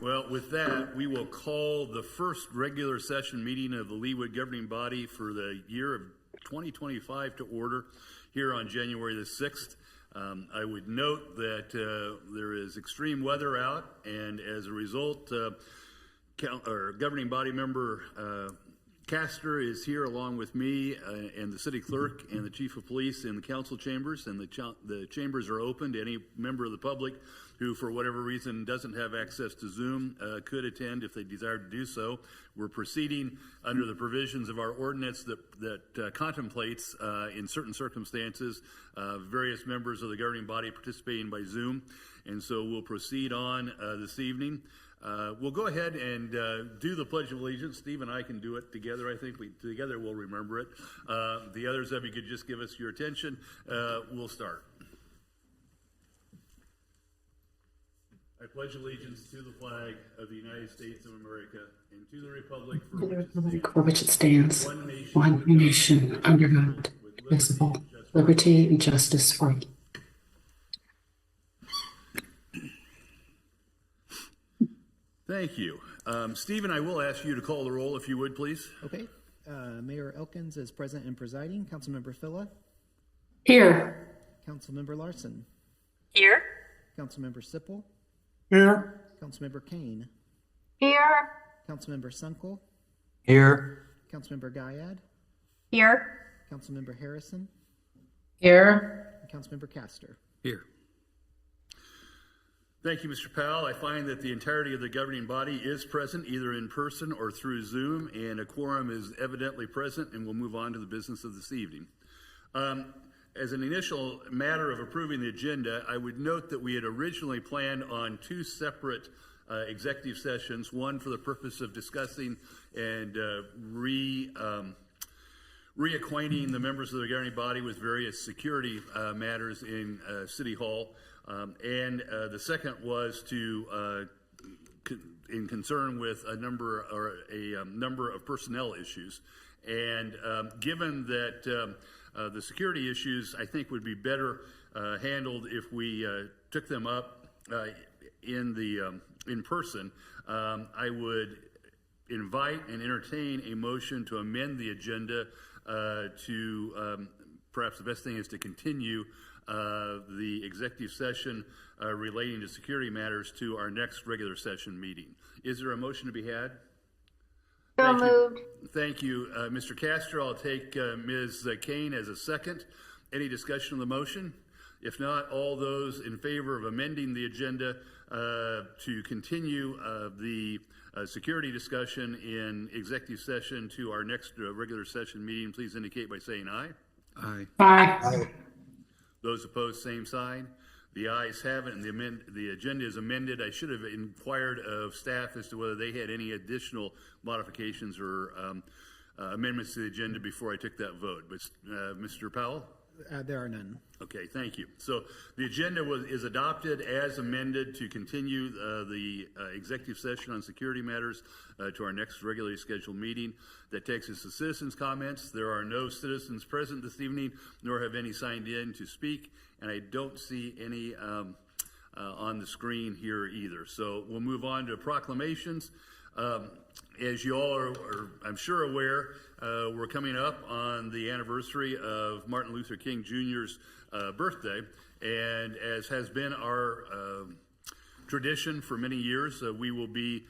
Well, with that, we will call the first regular session meeting of the Leawood governing body for the year of 2025 to order here on January the 6th. I would note that there is extreme weather out, and as a result, governing body member Castor is here along with me and the city clerk and the chief of police in the council chambers, and the chambers are open to any member of the public who, for whatever reason, doesn't have access to Zoom, could attend if they desire to do so. We're proceeding under the provisions of our ordinance that contemplates, in certain circumstances, various members of the governing body participating by Zoom, and so we'll proceed on this evening. We'll go ahead and do the Pledge of Allegiance. Steve and I can do it together. I think together we'll remember it. The others of you could just give us your attention. We'll start. I pledge allegiance to the flag of the United States of America and to the republic for which it stands, one nation, under God, indivisible, liberty and justice for all. Thank you. Stephen, I will ask you to call the roll if you would, please. Okay. Mayor Elkins is present and presiding. Councilmember Phila. Here. Councilmember Larson. Here. Councilmember Sipple. Here. Councilmember Kane. Here. Councilmember Sunkel. Here. Councilmember Guyad. Here. Councilmember Harrison. Here. And Councilmember Castor. Here. Thank you, Mr. Powell. I find that the entirety of the governing body is present, either in person or through Zoom, and a quorum is evidently present, and we'll move on to the business of this evening. As an initial matter of approving the agenda, I would note that we had originally planned on two separate executive sessions, one for the purpose of discussing and reacquainting the members of the governing body with various security matters in City Hall, and the second was to in concern with a number of personnel issues. And given that the security issues, I think, would be better handled if we took them up in person, I would invite and entertain a motion to amend the agenda to perhaps the best thing is to continue the executive session relating to security matters to our next regular session meeting. Is there a motion to be had? So moved. Thank you, Mr. Castor. I'll take Ms. Kane as a second. Any discussion on the motion? If not, all those in favor of amending the agenda to continue the security discussion in executive session to our next regular session meeting, please indicate by saying aye. Aye. Aye. Those opposed, same sign. The ayes have it, and the agenda is amended. I should have inquired of staff as to whether they had any additional modifications or amendments to the agenda before I took that vote. But Mr. Powell? There are none. Okay, thank you. So the agenda is adopted as amended to continue the executive session on security matters to our next regularly scheduled meeting. That takes us to citizens' comments. There are no citizens present this evening, nor have any signed in to speak, and I don't see any on the screen here either. So we'll move on to proclamations. As you all are I'm sure aware, we're coming up on the anniversary of Martin Luther King Jr.'s birthday, and as has been our tradition for many years, we will be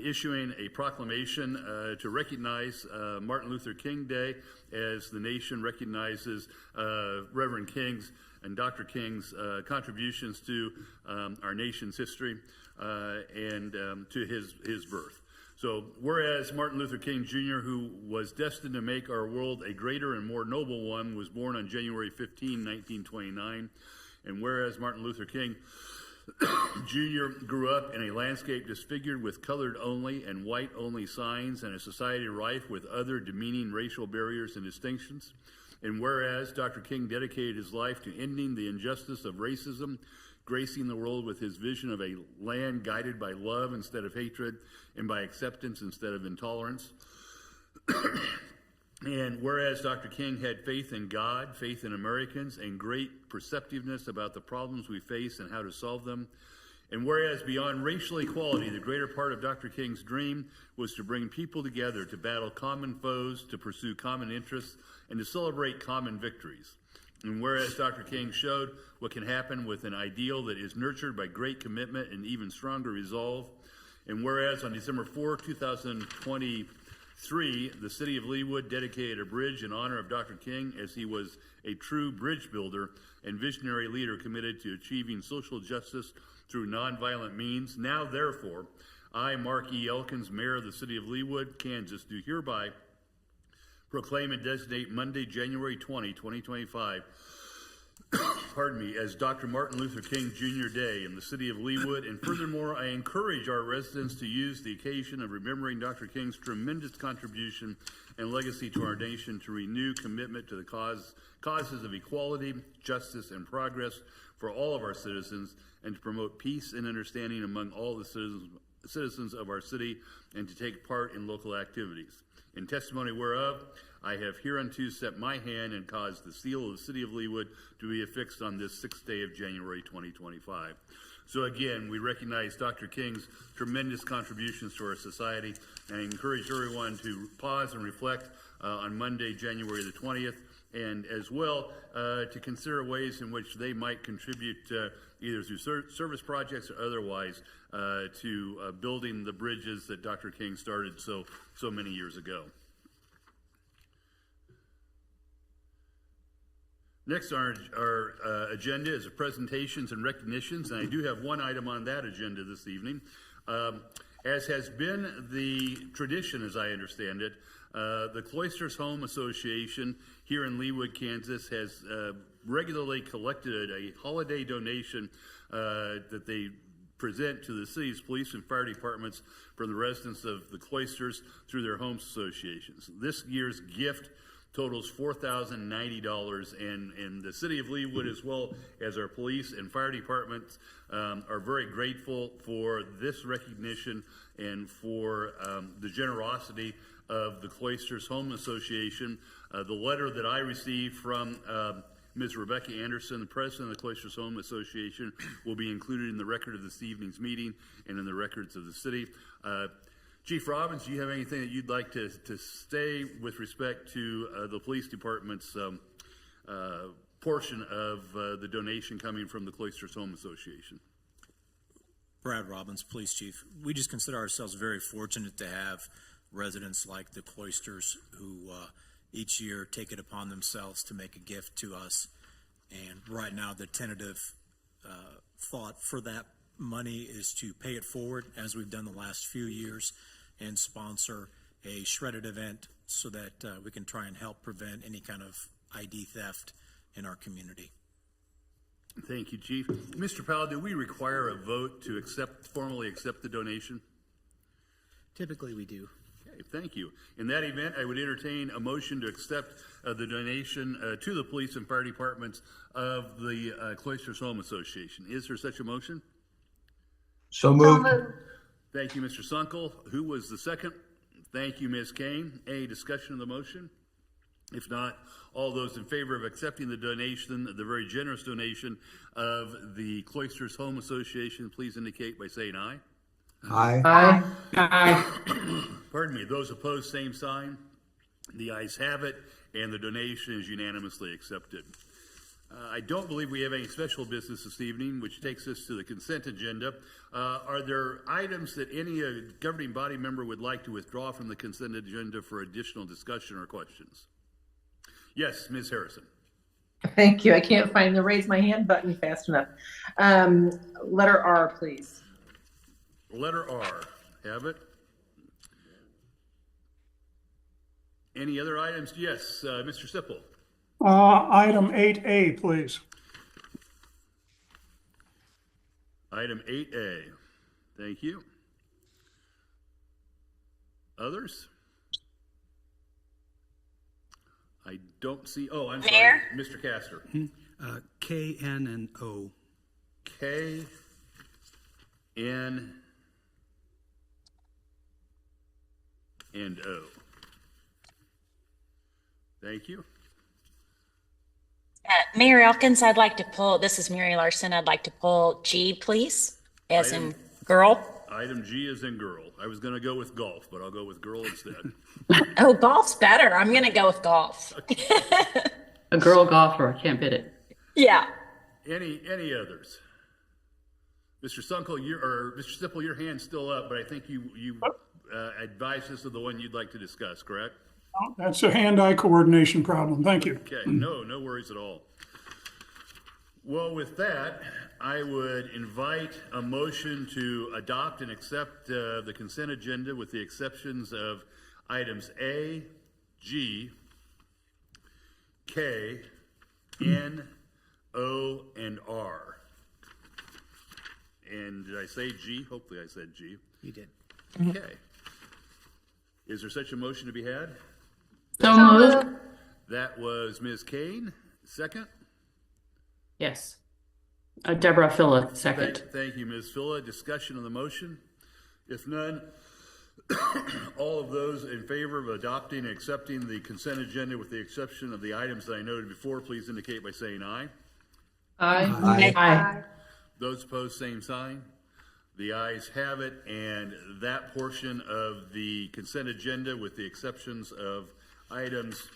issuing a proclamation to recognize Martin Luther King Day as the nation recognizes Reverend King's and Dr. King's contributions to our nation's history and to his birth. So, whereas Martin Luther King Jr., who was destined to make our world a greater and more noble one, was born on January 15, 1929, and whereas Martin Luther King Jr. grew up in a landscape disfigured with colored only and white only signs and a society rife with other demeaning racial barriers and distinctions, and whereas Dr. King dedicated his life to ending the injustice of racism, gracing the world with his vision of a land guided by love instead of hatred and by acceptance instead of intolerance. And whereas Dr. King had faith in God, faith in Americans, and great perceptiveness about the problems we face and how to solve them, And whereas beyond racial equality, the greater part of Dr. King's dream was to bring people together to battle common foes, to pursue common interests, and to celebrate common victories. And whereas Dr. King showed what can happen with an ideal that is nurtured by great commitment and even stronger resolve, and whereas on December 4, 2023, the city of Leawood dedicated a bridge in honor of Dr. King, as he was a true bridge builder and visionary leader committed to achieving social justice through nonviolent means. Now, therefore, I, Mark E. Elkins, Mayor of the City of Leawood, Kansas, do hereby proclaim and designate Monday, January 20, 2025, pardon me, as Dr. Martin Luther King Jr. Day in the City of Leawood. And furthermore, I encourage our residents to use the occasion of remembering Dr. King's tremendous contribution and legacy to our nation to renew commitment to the causes of equality, justice, and progress for all of our citizens, and to promote peace and understanding among all the citizens of our city, and to take part in local activities. In testimony whereof, I have hereunto set my hand and caused the seal of the City of Leawood to be affixed on this 6th day of January 2025. So again, we recognize Dr. King's tremendous contributions to our society, and I encourage everyone to pause and reflect on Monday, January the 20th, and as well to consider ways in which they might contribute either through service projects or otherwise to building the bridges that Dr. King started so many years ago. Next on our agenda is the presentations and recognitions, and I do have one item on that agenda this evening. As has been the tradition, as I understand it, the Cloisters Home Association here in Leawood, Kansas, has regularly collected a holiday donation that they present to the city's police and fire departments from the residents of the Cloisters through their homes associations. This year's gift totals $4,090, and the city of Leawood, as well as our police and fire departments, are very grateful for this recognition and for the generosity of the Cloisters Home Association. The letter that I received from Ms. Rebecca Anderson, the president of the Cloisters Home Association, will be included in the record of this evening's meeting and in the records of the city. Chief Robbins, do you have anything that you'd like to say with respect to the police department's portion of the donation coming from the Cloisters Home Association? Brad Robbins, Police Chief. We just consider ourselves very fortunate to have residents like the Cloisters who each year take it upon themselves to make a gift to us. And right now the tentative thought for that money is to pay it forward, as we've done the last few years, and sponsor a shredded event so that we can try and help prevent any kind of ID theft in our community. Thank you, Chief. Mr. Powell, do we require a vote to formally accept the donation? Typically, we do. Okay, thank you. In that event, I would entertain a motion to accept the donation to the police and fire departments of the Cloisters Home Association. Is there such a motion? So moved. Thank you, Mr. Sunkel. Who was the second? Thank you, Ms. Kane. Any discussion of the motion? If not, all those in favor of accepting the donation, the very generous donation of the Cloisters Home Association, please indicate by saying aye. Aye. Aye. Aye. Pardon me. Those opposed, same sign. The ayes have it, and the donation is unanimously accepted. I don't believe we have any special business this evening, which takes us to the consent agenda. Are there items that any governing body member would like to withdraw from the consent agenda for additional discussion or questions? Yes, Ms. Harrison. Thank you. I can't find the raise my hand button fast enough. Letter R, please. Letter R. Have it. Any other items? Yes, Mr. Sipple. Item 8A, please. Item 8A. Thank you. Others? I don't see. Oh, I'm sorry. Mr. Castor. K, N, and O. K, N, and O. Thank you. Mayor Elkins, I'd like to pull, this is Mary Larson, I'd like to pull G, please. As in girl? Item G is in girl. I was gonna go with golf, but I'll go with girl instead. Oh, golf's better. I'm going to go with golf. A girl golfer, can't bid it. Yeah. Any others? Mr. Sunkel, Mr. Sipple, your hand's still up, but I think you advised us of the one you'd like to discuss, correct? That's a hand-eye coordination problem. Thank you. Okay, no worries at all. Well, with that, I would invite a motion to adopt and accept the consent agenda with the exceptions of items A, G, K, N, O, and R. And did I say G? Hopefully I said G. You did. Okay. Is there such a motion to be had? So moved. That was Ms. Kane. Second? Yes. Deborah Phillip, second. Thank you, Ms. Phila. Discussion on the motion? If none, all of those in favor of adopting and accepting the consent agenda with the exception of the items that I noted before, please indicate by saying aye. Aye. Aye. Those opposed, same sign. The ayes have it, and that portion of the consent agenda with the exceptions of items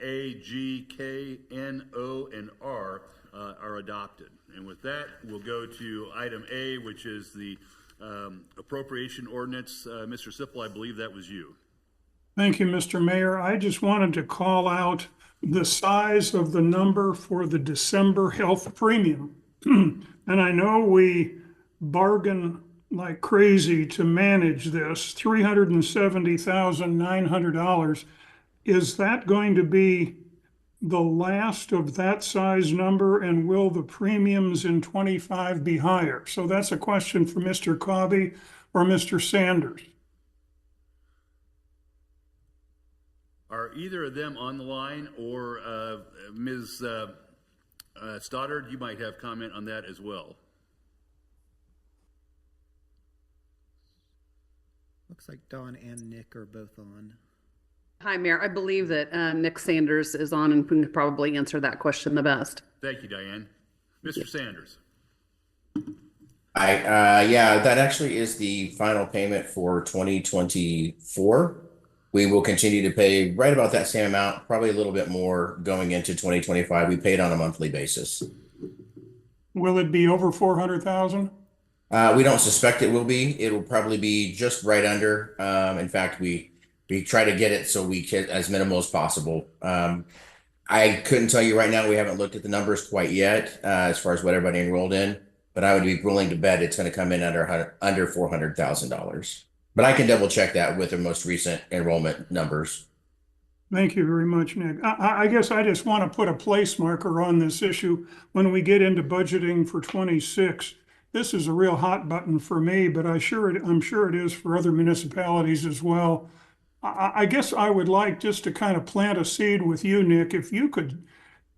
A, G, K, N, O, and R are adopted. And with that, we'll go to item A, which is the appropriation ordinance. Mr. Sipple, I believe that was you. Thank you, Mr. Mayor. I just wanted to call out the size of the number for the December health premium. And I know we bargain like crazy to manage this, $370,900. Is that going to be the last of that size number, and will the premiums in 25 be higher? So that's a question for Mr. Cobby or Mr. Sanders. Are either of them on the line, or Ms. Stoddard, you might have comment on that as well. Looks like Dawn and Nick are both on. Hi, Mayor. I believe that Nick Sanders is on and can probably answer that question the best. Thank you, Diane. Mr. Sanders. Yeah, that actually is the final payment for 2024. We will continue to pay right about that same amount, probably a little bit more going into 2025. We paid on a monthly basis. Will it be over 400,000? We don't suspect it will be. It will probably be just right under. In fact, we try to get it so we can as minimal as possible. I couldn't tell you right now. We haven't looked at the numbers quite yet as far as what everybody enrolled in, but I would be willing to bet it's going to come in under $400,000. But I can double check that with the most recent enrollment numbers. Thank you very much, Nick. I guess I just want to put a place marker on this issue when we get into budgeting for 26. This is a real hot button for me, but I'm sure it is for other municipalities as well. I guess I would like just to kind of plant a seed with you, Nick, if you could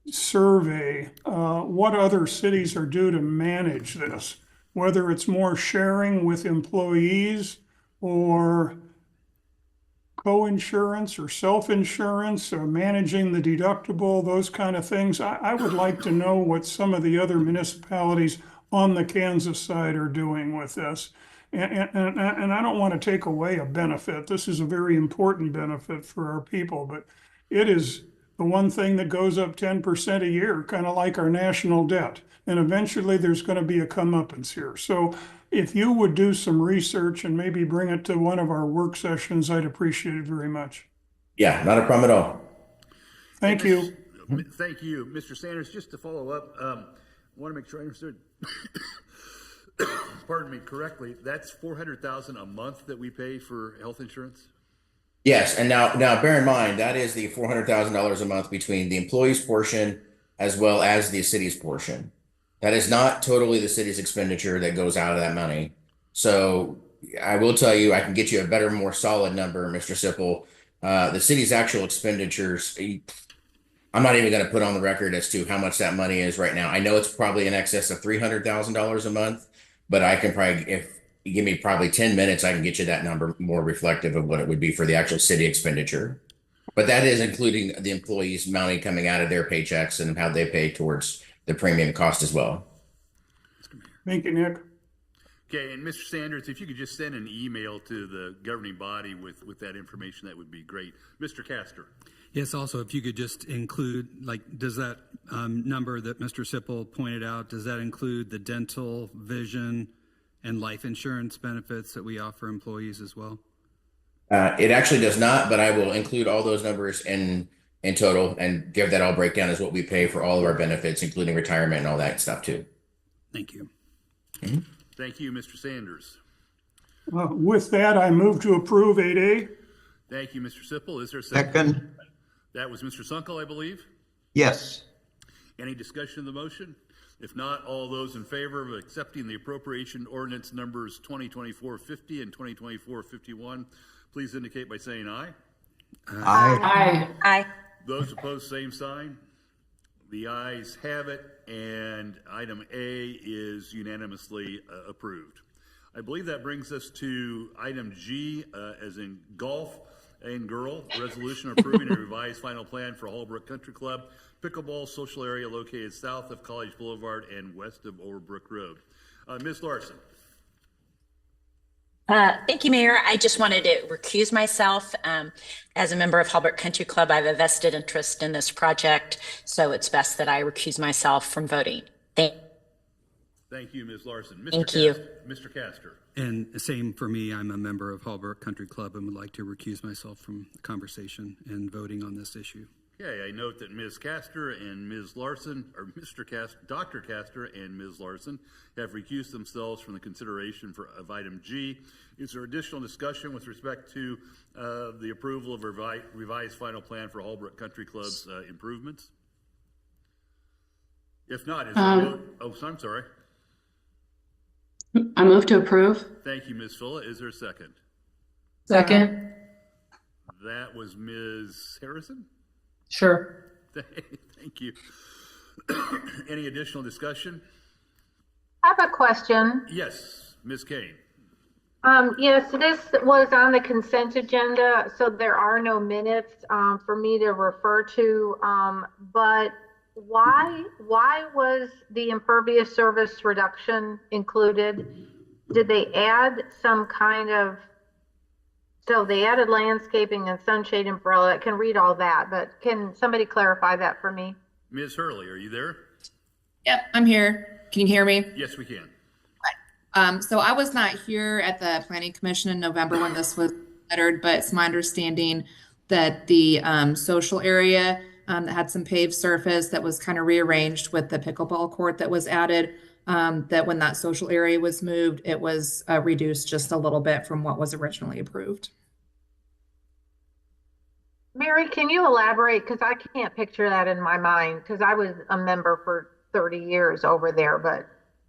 survey what other cities are due to manage this, whether it's more sharing with employees or co-insurance or self-insurance or managing the deductible, those kind of things. I would like to know what some of the other municipalities on the Kansas side are doing with this. And I don't want to take away a benefit. This is a very important benefit for our people, but it is the one thing that goes up 10% a year, kind of like our national debt. And eventually there's going to be a comeuppance here. So if you would do some research and maybe bring it to one of our work sessions, I'd appreciate it very much. Yeah, not a problem at all. Thank you. Thank you. Mr. Sanders, just to follow up, I want to make sure I understood, pardon me, correctly. That's $400,000 a month that we pay for health insurance? Yes, and now bear in mind, that is the $400,000 a month between the employee's portion as well as the city's portion. That is not totally the city's expenditure that goes out of that money. So I will tell you, I can get you a better, more solid number, Mr. Sipple. The city's actual expenditures, I'm not even going to put on the record as to how much that money is right now. I know it's probably in excess of $300,000 a month, but I can probably, if you give me probably 10 minutes, I can get you that number more reflective of what it would be for the actual city expenditure. But that is including the employees' money coming out of their paychecks and how they pay towards the premium cost as well. Thank you, Nick. Okay, and Mr. Sanders, if you could just send an email to the governing body with that information, that would be great. Mr. Castor. Yes, also, if you could just include, like, does that number that Mr. Sipple pointed out, does that include the dental, vision, and life insurance benefits that we offer employees as well? It actually does not, but I will include all those numbers in total and give that all breakdown as what we pay for all of our benefits, including retirement and all that stuff too. Thank you. Thank you, Mr. Sanders. With that, I move to approve 8A. Thank you, Mr. Sipple. Is there a second? Second. That was Mr. Sunkel, I believe. Yes. Any discussion of the motion? If not, all those in favor of accepting the appropriation ordinance numbers 2024-50 and 2024-51, please indicate by saying aye. Aye. Aye. Those opposed, same sign. The ayes have it, and item A is unanimously approved. I believe that brings us to item G, as in golf and girl, resolution approving a revised final plan for Holbrook Country Club pickleball social area located south of College Boulevard and west of Overbrook Road. Ms. Larson. Thank you, Mayor. I just wanted to recuse myself. As a member of Holbrook Country Club, I have a vested interest in this project, so it's best that I recuse myself from voting. Thank Thank you, Ms. Larson. Thank you. Mr. Castor. And same for me, I'm a member of Holbrook Country Club and would like to recuse myself from the conversation and voting on this issue. Okay, I note that Ms. Castor and Ms. Larson, or Dr. Castor and Ms. Larson have recused themselves from the consideration of item G. Is there additional discussion with respect to the approval of revised final plan for Holbrook Country Club's improvements? If not, is there I'm sorry. I move to approve. Thank you, Ms. Fulla. Is there a second? Second. That was Ms. Harrison? Sure. Thank you. Any additional discussion? I have a question. Yes, Ms. Kane. Yes, this was on the consent agenda, so there are no minutes for me to refer to. But why was the impervious surface reduction included? Did they add some kind of? So they added landscaping and sunshade umbrella. I can read all that, but can somebody clarify that for me? Ms. Hurley, are you there? Yep, I'm here. Can you hear me? Yes, we can. So I was not here at the Planning Commission in November when this was lettered, but it's my understanding that the social area that had some paved surface that was kind of rearranged with the pickleball court that was added, that when that social area was moved, it was reduced just a little bit from what was originally approved. Mary, can you elaborate? Because I can't picture that in my mind, because I was a member for 30 years over there,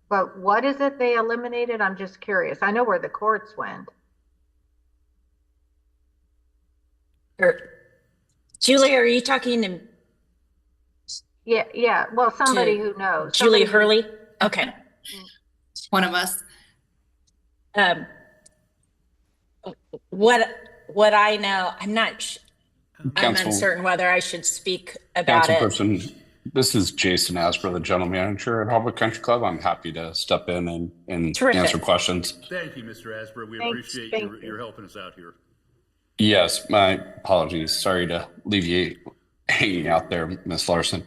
but what is it they eliminated? I'm just curious. I know where the courts went. Julie, are you talking to Yeah. Well, somebody who knows. Julie Hurley? Okay. One of us. What I know, I'm uncertain whether I should speak about it. Councilperson, this is Jason Asper, the general manager at Holbrook Country Club. I'm happy to step in and Terrific. answer questions. Thank you, Mr. Asper. We Thanks. appreciate Thank your helping us out here. Yes, my apologies. Sorry to leave you hanging out there, Ms. Larson.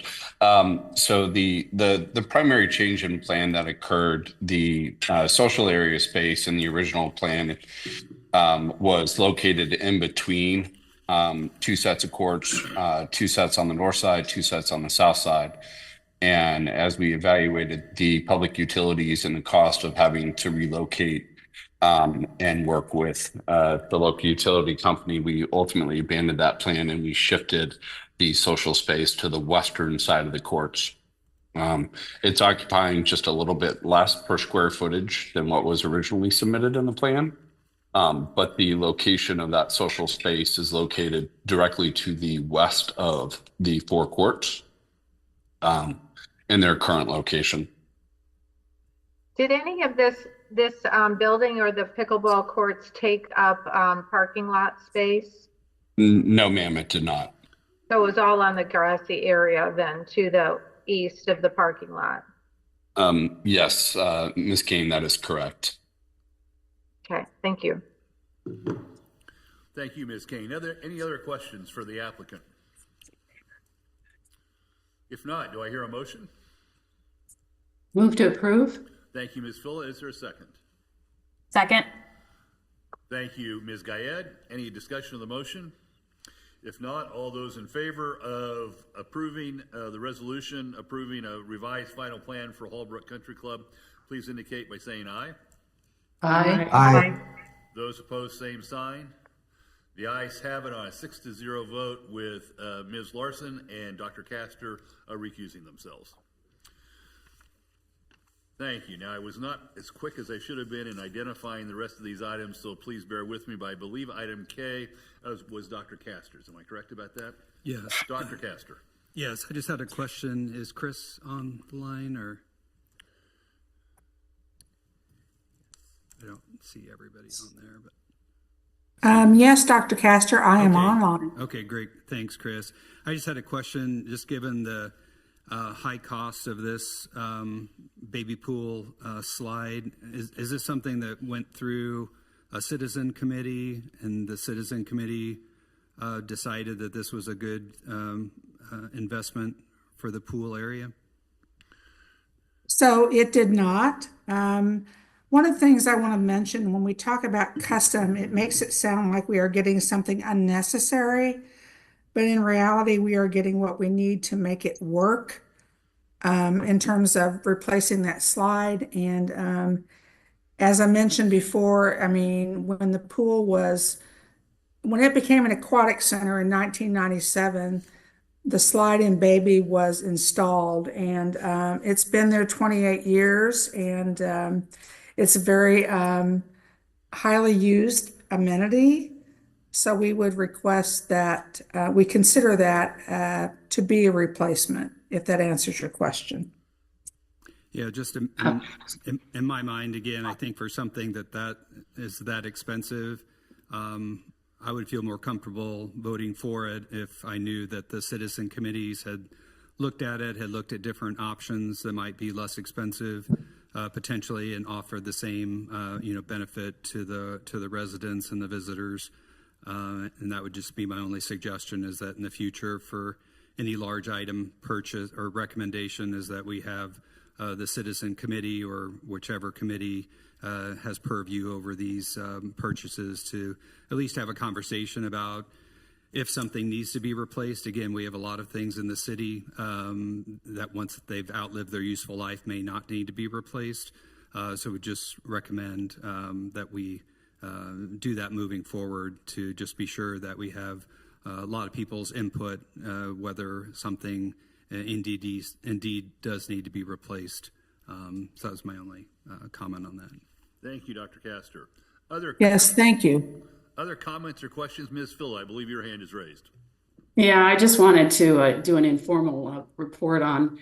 So the primary change in plan that occurred, the social area space in the original plan was located in between two sets of courts, two sets on the north side, two sets on the south side. And as we evaluated the public utilities and the cost of having to relocate and work with the local utility company, we ultimately abandoned that plan and we shifted the social space to the western side of the courts. It's occupying just a little bit less per square footage than what was originally submitted in the plan. But the location of that social space is located directly to the west of the four courts in their current location. Did any of this building or the pickleball courts take up parking lot space? No, ma'am, it did not. So it was all on the grassy area then to the east of the parking lot? Yes, Ms. Kane, that is correct. Thank you. Thank you, Ms. Kane. Any other questions for the applicant? If not, do I hear a motion? Move to approve. Thank you, Ms. Fuller. Is there a second? Second. Thank you, Ms. Gayed. Any discussion of the motion? If not, all those in favor of approving the resolution, approving a revised final plan for Hallbrook Country Club, please indicate by saying aye. Aye. Aye. Those opposed, same sign. The ayes have it on a 6-0 vote with Ms. Larson and Dr. Castor recusing themselves. Thank you. Now, I was not as quick as I should have been in identifying the rest of these items, so please bear with me, but I believe item K was Dr. Castor's. Am I correct about that? Yes. Dr. Castor. Yes, I just had a question. Is Chris on the line, or? I don't see everybody on there, but. Yes, Dr. Castor, I am Okay. online. Okay, great. Thanks, Chris. I just had a question, just given the high cost of this baby pool slide. Is this something that went through a citizen committee, and the citizen committee decided that this was a good investment for the pool area? So it did not. One of the things I want to mention when we talk about custom, it makes it sound like we are getting something unnecessary, but in reality, we are getting what we need to make it work in terms of replacing that slide. And as I mentioned before, I mean, when it became an aquatic center in 1997, the slide-in baby was installed, and it's been there 28 years, and it's a very highly used amenity. So we would request that we consider that to be a replacement, if that answers your question. Yeah, just in my mind, again, I think for something that is that expensive, I would feel more comfortable voting for it if I knew that the citizen committees had looked at it, had looked at different options that might be less expensive potentially, and offered the same benefit to the residents and the visitors. And that would just be my only suggestion, is that in the future for any large item purchase or recommendation, is that we have the citizen committee or whichever committee has purview over these purchases to at least have a conversation about if something needs to be replaced. Again, we have a lot of things in the city that once they've outlived their useful life may not need to be replaced. So we just recommend that we do that moving forward, to just be sure that we have a lot of people's input, whether something indeed does need to be replaced. So that was my only comment on that. Thank you, Dr. Castor. Yes, thank you. Other comments or questions? Ms. Phil, I believe your hand is raised. Yeah, I just wanted to do an informal report on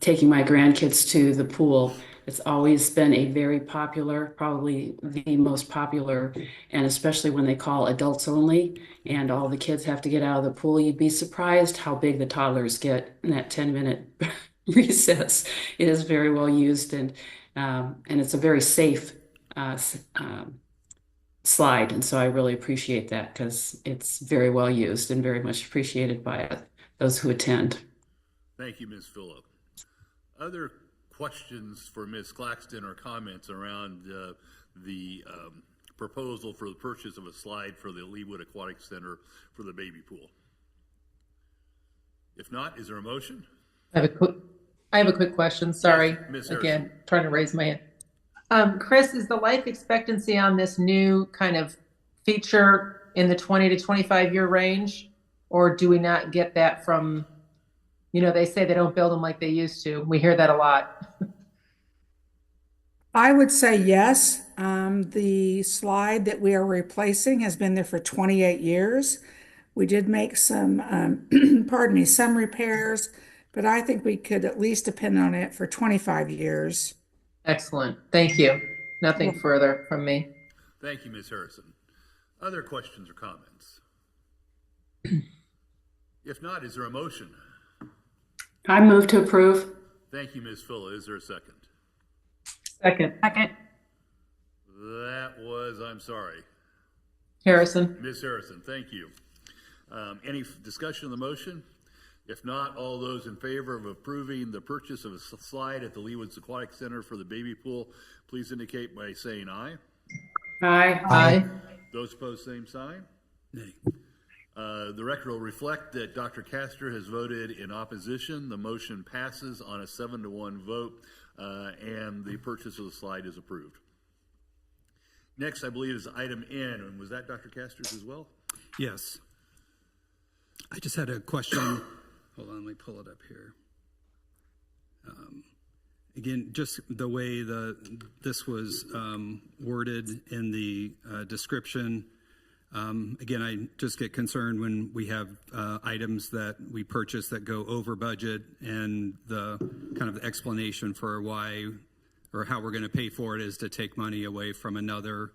taking my grandkids to the pool. It's always been a very popular, probably the most popular, and especially when they call adults only and all the kids have to get out of the pool, you'd be surprised how big the toddlers get in that 10-minute recess. It is very well used, and it's a very safe slide. And so I really appreciate that, because it's very well used and very much appreciated by those who attend. Thank you, Ms. Phillip. Other questions for Ms. Claxton or comments around the proposal for the purchase of a slide for the Leawood Aquatic Center for the baby pool? If not, is there a motion? I have a quick question. Sorry. Ms. Again, Harrison. trying to raise my hand. Chris, is the life expectancy on this new kind of feature in the 20 to 25 year range? Or do we not get that from, they say they don't build them like they used to. We hear that a lot. I would say yes. The slide that we are replacing has been there for 28 years. We did make some, some repairs, but I think we could at least depend on it for 25 years. Excellent. Thank you. Nothing further from me. Thank you, Ms. Harrison. Other questions or comments? If not, is there a motion? I move to approve. Thank you, Ms. Phillip. Is there a second? Second. Second. That was was, I'm sorry. Harrison. Ms. Harrison, thank you. Any discussion on the motion? If not, all those in favor of approving the purchase of a slide at the Leewoods Aquatic Center for the baby pool, please indicate by saying aye. Aye. Aye. Those opposed, same sign. Nay. The record will reflect that Dr. Castor has voted in opposition. The motion passes on a 7-1 vote, and the purchase of the slide is approved. Next, I believe, is item N, and was that Dr. Castor's as well? Yes. I just had a question. Hold on, let me pull it up here. Again, just the way this was worded in the description. Again, I just get concerned when we have items that we purchase that go over budget, and the kind of the explanation for why or how we're going to pay for it is to take money away from another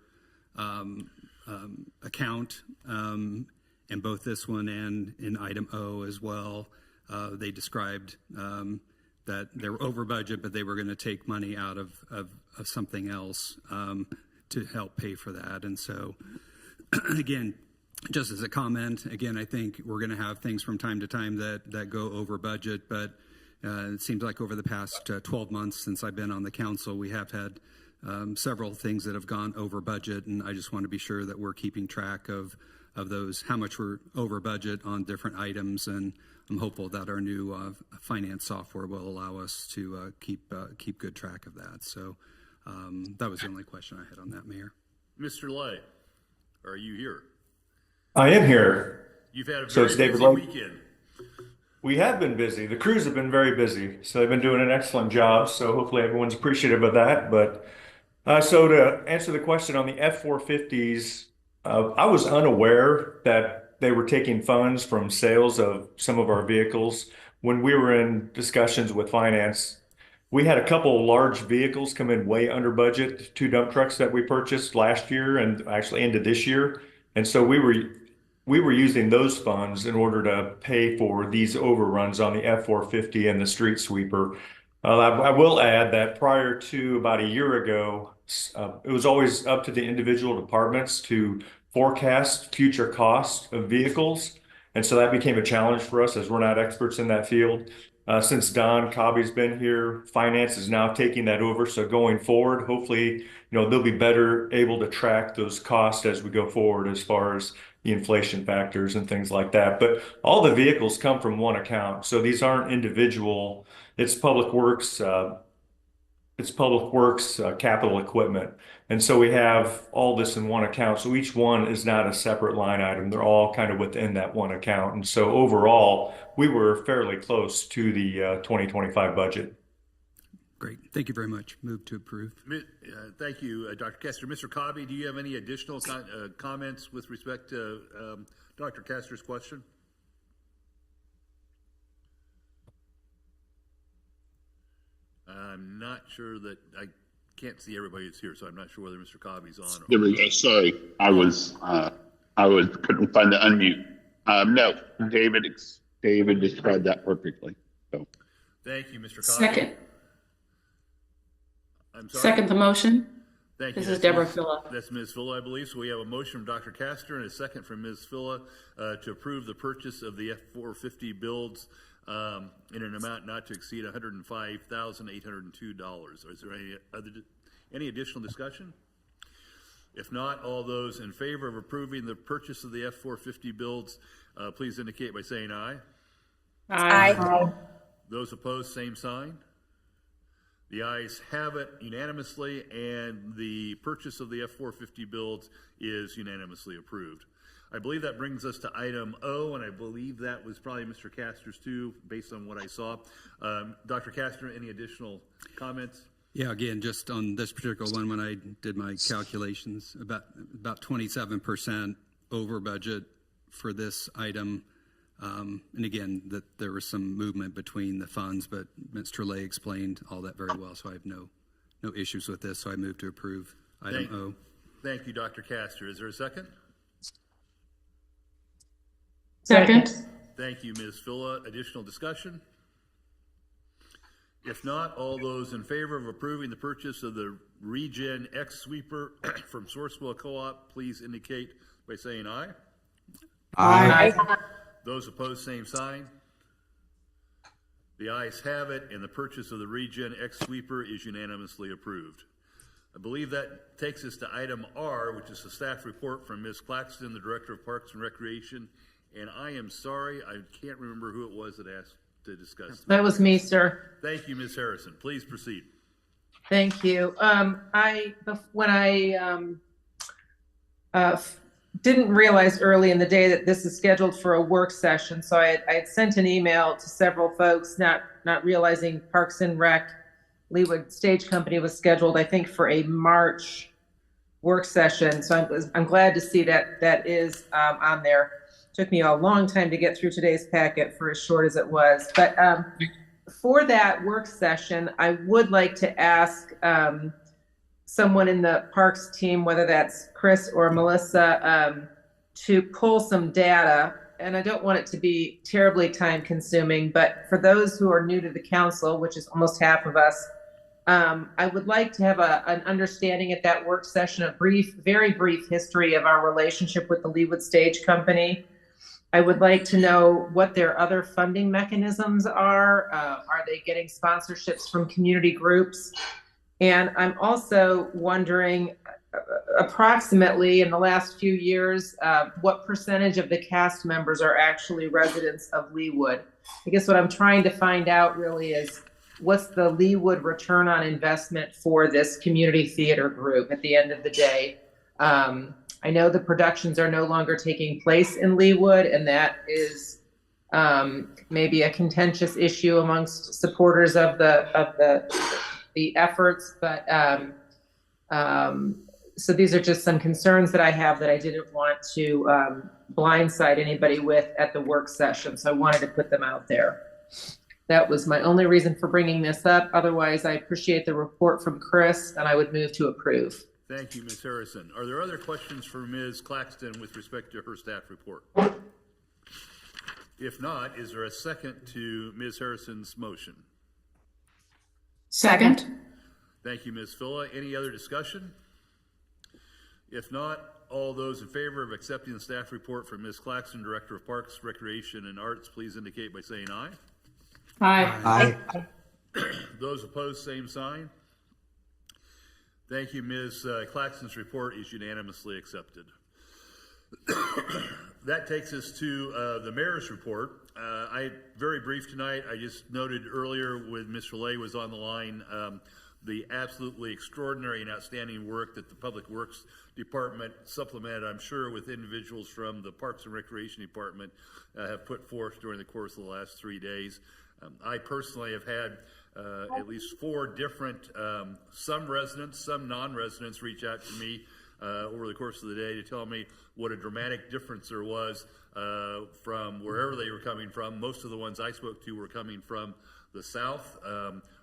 account. And both this one and in item O as well, they described that they were over budget, but they were going to take money out of something else to help pay for that. And so, again, just as a comment, again, I think we're going to have things from time to time that go over budget, but it seems like over the past 12 months since I've been on the council, we have had several things that have gone over budget, and I just want to be sure that we're keeping track of those, how much we're over budget on different items, and I'm hopeful that our new finance software will allow us to keep good track of that. So that was the only question I had on that, Mayor. Mr. Lay, are you here? I am here. You've had a So very it's David busy Lowe. weekend. We have been busy. The crews have been very busy, so they've been doing an excellent job. So hopefully everyone's appreciative of that. But so to answer the question on the F-450s, I was unaware that they were taking funds from sales of some of our vehicles. When we were in discussions with finance, we had a couple of large vehicles come in way under budget, 2 dump trucks that we purchased last year and actually into this year. And so we were using those funds in order to pay for these overruns on the F-450 and the street sweeper. I will add that prior to about a year ago, it was always up to the individual departments to forecast future costs of vehicles. And so that became a challenge for us as we're not experts in that field. Since Don Cobby's been here, finance is now taking that over. So going forward, hopefully, they'll be better able to track those costs as we go forward as far as the inflation factors and things like that. But all the vehicles come from one account. So these aren't individual. It's Public Works, capital equipment. And so we have all this in one account. So each one is not a separate line item. They're all kind of within that one account. And so overall, we were fairly close to the 2025 budget. Great. Thank you very much. Move to approve. Thank you, Dr. Castor. Mr. Cobby, do you have any additional comments with respect to Dr. Castor's question? I'm not sure that I can't see everybody that's here, so I'm not sure whether Mr. Cobby's on. There we go. Sorry, I couldn't find the unmute. No, David described that perfectly. So, thank you, Mr. Cobby. Second. I'm sorry. Second the motion. Thank you. This is Deborah Phila. That's Ms. Phila, I believe. So we have a motion from Dr. Castor and a second from Ms. Phila to approve the purchase of the F-450 builds in an amount not to exceed $105,802. Is there any additional discussion? If not, all those in favor of approving the purchase of the F-450 builds, please indicate by saying aye. Aye. Those opposed, same sign. The ayes have it unanimously, and the purchase of the F-450 builds is unanimously approved. I believe that brings us to item O, and I believe that was probably Mr. Castor's too, based on what I saw. Dr. Castor, any additional comments? Yeah, again, just on this particular one, when I did my calculations, about 27% over budget for this item. And again, that there was some movement between the funds, but Mr. Lay explained all that very well, so I have no issues with this. So I move to approve item O. Thank you, Dr. Castor. Is there a second? Second. Thank you, Ms. Phila. Additional discussion? If not, all those in favor of approving the purchase of the Regen X sweeper from Sourcewell Co-op, please indicate by saying aye. Aye. Those opposed, same sign. The ayes have it, and the purchase of the Regen X sweeper is unanimously approved. I believe that takes us to item R, which is the staff report from Ms. Claxton, the Director of Parks and Recreation. And I am sorry, I can't remember who it was that asked to discuss. That was me, sir. Thank you, Ms. Harrison. Please proceed. Thank you. When I didn't realize early in the day that this is scheduled for a work session, so I had sent an email to several folks, not realizing Parks and Rec Leawood Stage Company was scheduled, I think, for a March work session. So I'm glad to see that is on there. Took me a long time to get through today's packet for as short as it was. But for that work session, I would like to ask someone in the Parks team, whether that's Chris or Melissa, to pull some data. And I don't want it to be terribly time consuming, but for those who are new to the council, which is almost half of us, I would like to have an understanding at that work session, a very brief history of our relationship with the Leawood Stage Company. I would like to know what their other funding mechanisms are. Are they getting sponsorships from community groups? And I'm also wondering, approximately in the last few years, what percentage of the cast members are actually residents of Leawood? I guess what I'm trying to find out really is what's the Leawood return on investment for this community theater group at the end of the day? I know the productions are no longer taking place in Leawood, and that is maybe a contentious issue amongst supporters of the efforts. But so these are just some concerns that I have that I didn't want to blindside anybody with at the work session. So I wanted to put them out there. That was my only reason for bringing this up. Otherwise, I appreciate the report from Chris, and I would move to approve. Thank you, Ms. Harrison. Are there other questions for Ms. Claxton with respect to her staff report? If not, is there a second to Ms. Harrison's motion? Second. Thank you, Ms. Phila. Any other discussion? If not, all those in favor of accepting the staff report from Ms. Claxton, Director of Parks, Recreation, and Arts, please indicate by saying aye. Aye. Those opposed, same sign. Thank you, Ms. Claxton's report is unanimously accepted. That takes us to the mayor's report. Very brief tonight. I just noted earlier when Mr. Lay was on the line, the absolutely extraordinary and outstanding work that the Public Works Department, supplemented, I'm sure, with individuals from the Parks and Recreation Department, have put forth during the course of the last 3 days. I personally have had at least 4 different, some residents, some non-residents reach out to me over the course of the day to tell me what a dramatic difference there was from wherever they were coming from. Most of the ones I spoke to were coming from the south.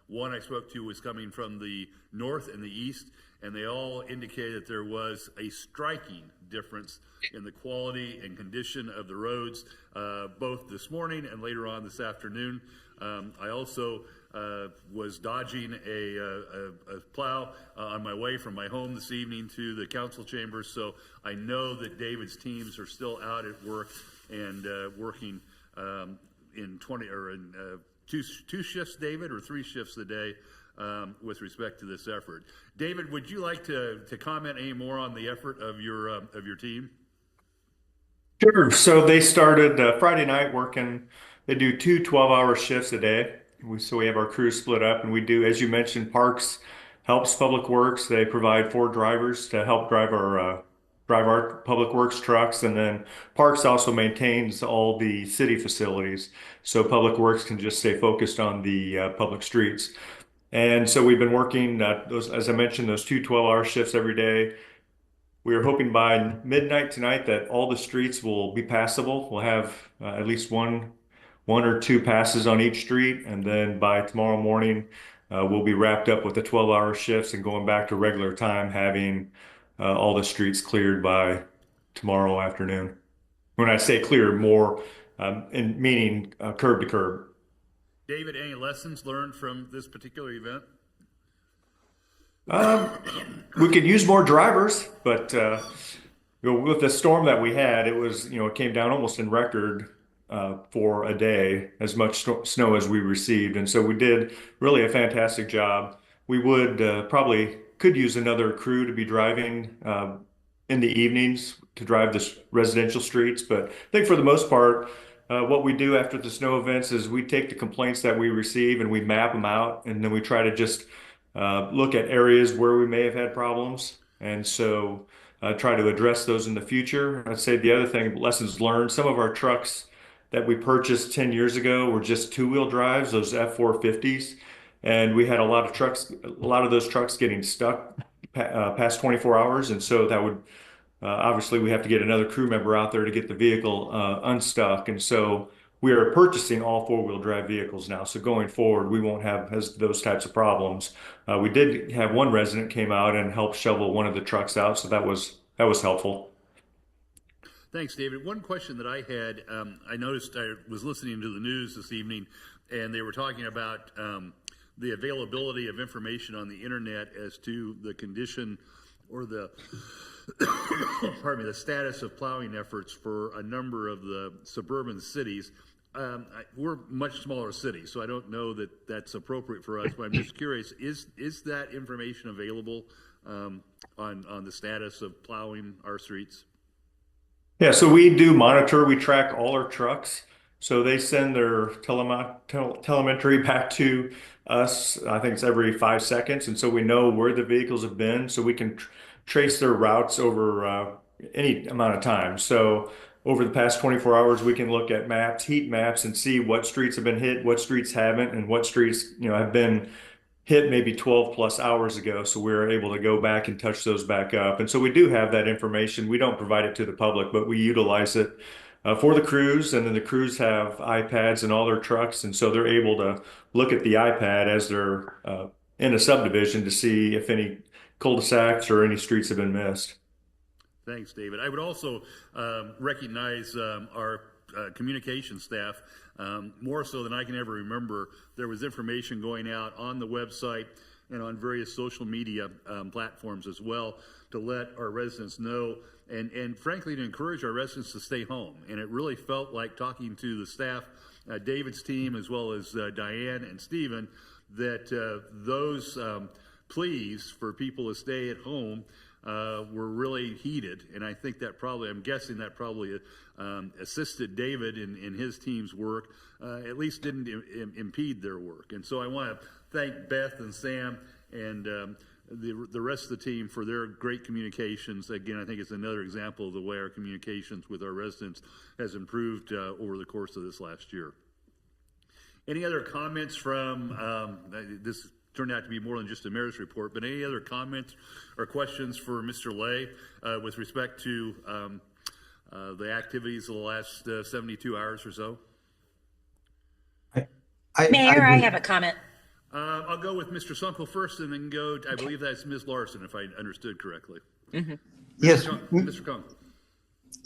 One I spoke to was coming from the north and the east, and they all indicated that there was a striking difference in the quality and condition of the roads, both this morning and later on this afternoon. I also was dodging a plow on my way from my home this evening to the council chambers, so I know that David's teams are still out at work and working in two shifts, David, or 3 shifts a day with respect to this effort. David, would you like to comment any more on the effort of your team? Sure. So they started Friday night working. They do 2 12-hour shifts a day. So we have our crew split up, and we do, as you mentioned, Parks helps Public Works. They provide 4 drivers to help drive our Public Works trucks, and then Parks also maintains all the city facilities, so Public Works can just stay focused on the public streets. And so we've been working as I mentioned, those 2 12-hour shifts every day. We are hoping by midnight tonight that all the streets will be passable. We'll have at least one or 2 passes on each street, and then by tomorrow morning we'll be wrapped up with the 12-hour shifts and going back to regular time, having all the streets cleared by tomorrow afternoon. When I say clear, more meaning curb to curb. David, any lessons learned from this particular event? We could use more drivers, but with the storm that we had, it was, it came down almost in record for a day, as much snow as we received. And so we did really a fantastic job. We would probably could use another crew to be driving in the evenings to drive the residential streets. But I think for the most part, what we do after the snow events is we take the complaints that we receive and we map them out, and then we try to just look at areas where we may have had problems. And so try to address those in the future. I'd say the other thing, lessons learned, some of our trucks that we purchased 10 years ago were just two-wheel drives, those F450s. And we had a lot of those trucks getting stuck past 24 hours. And so that would, obviously we have to get another crew member out there to get the vehicle unstuck. And so we are purchasing all four-wheel drive vehicles now. So going forward, we won't have those types of problems. We did have one resident came out and helped shovel one of the trucks out. So that was helpful. Thanks, David. One question that I had, I noticed I was listening to the news this evening, and they were talking about the availability of information on the internet as to the condition or the pardon me, the status of plowing efforts for a number of the suburban cities. We're much smaller cities, so I don't know that that's appropriate for us, but I'm just curious, is that information available on the status of plowing our streets? Yeah, so we do monitor, we track all our trucks. So they send their telemetry back to us, I think it's every 5 seconds. And so we know where the vehicles have been, so we can trace their routes over any amount of time. So over the past 24 hours, we can look at maps, heat maps, and see what streets have been hit, what streets haven't, and what streets, have been hit maybe 12 plus hours ago. So we're able to go back and touch those back up. And so we do have that information. We don't provide it to the public, but we utilize it for the crews. And then the crews have iPads in all their trucks. And so they're able to look at the iPad as they're in a subdivision to see if any cul-de-sacs or any streets have been missed. Thanks, David. I would also recognize our communication staff. More so than I can ever remember, there was information going out on the website and on various social media platforms as well to let our residents know and frankly to encourage our residents to stay home. And it really felt like talking to the staff, David's team, as well as Diane and Stephen, that those pleas for people to stay at home were really heated, and I think that I'm guessing that probably assisted David in his team's work, at least didn't impede their work. And so I want to thank Beth and Sam and the rest of the team for their great communications. Again, I think it's another example of the way our communications with our residents has improved over the course of this last year. Any other comments from this? Turned out to be more than just a mayor's report, but any other comments or questions for Mr. Lay with respect to the activities of the last 72 hours or so? Mayor, I have a comment. I'll go with Mr. Sunkel first and then go, I believe that's Ms. Larson, if I understood correctly. Mm-hmm. Yes. Mr. Kung.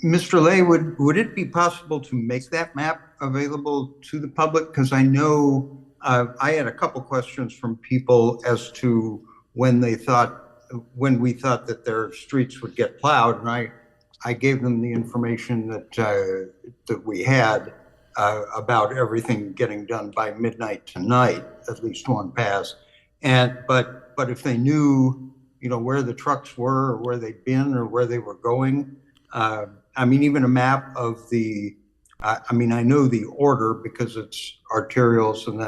Mr. Lay, would it be possible to make that map available to the public? Because I know I had a couple questions from people as to when we thought that their streets would get plowed, and I gave them the information that we had about everything getting done by midnight tonight, at least one pass. But if they knew, where the trucks were or where they'd been or where they were going, even a map of the. I know the order because it's arterials and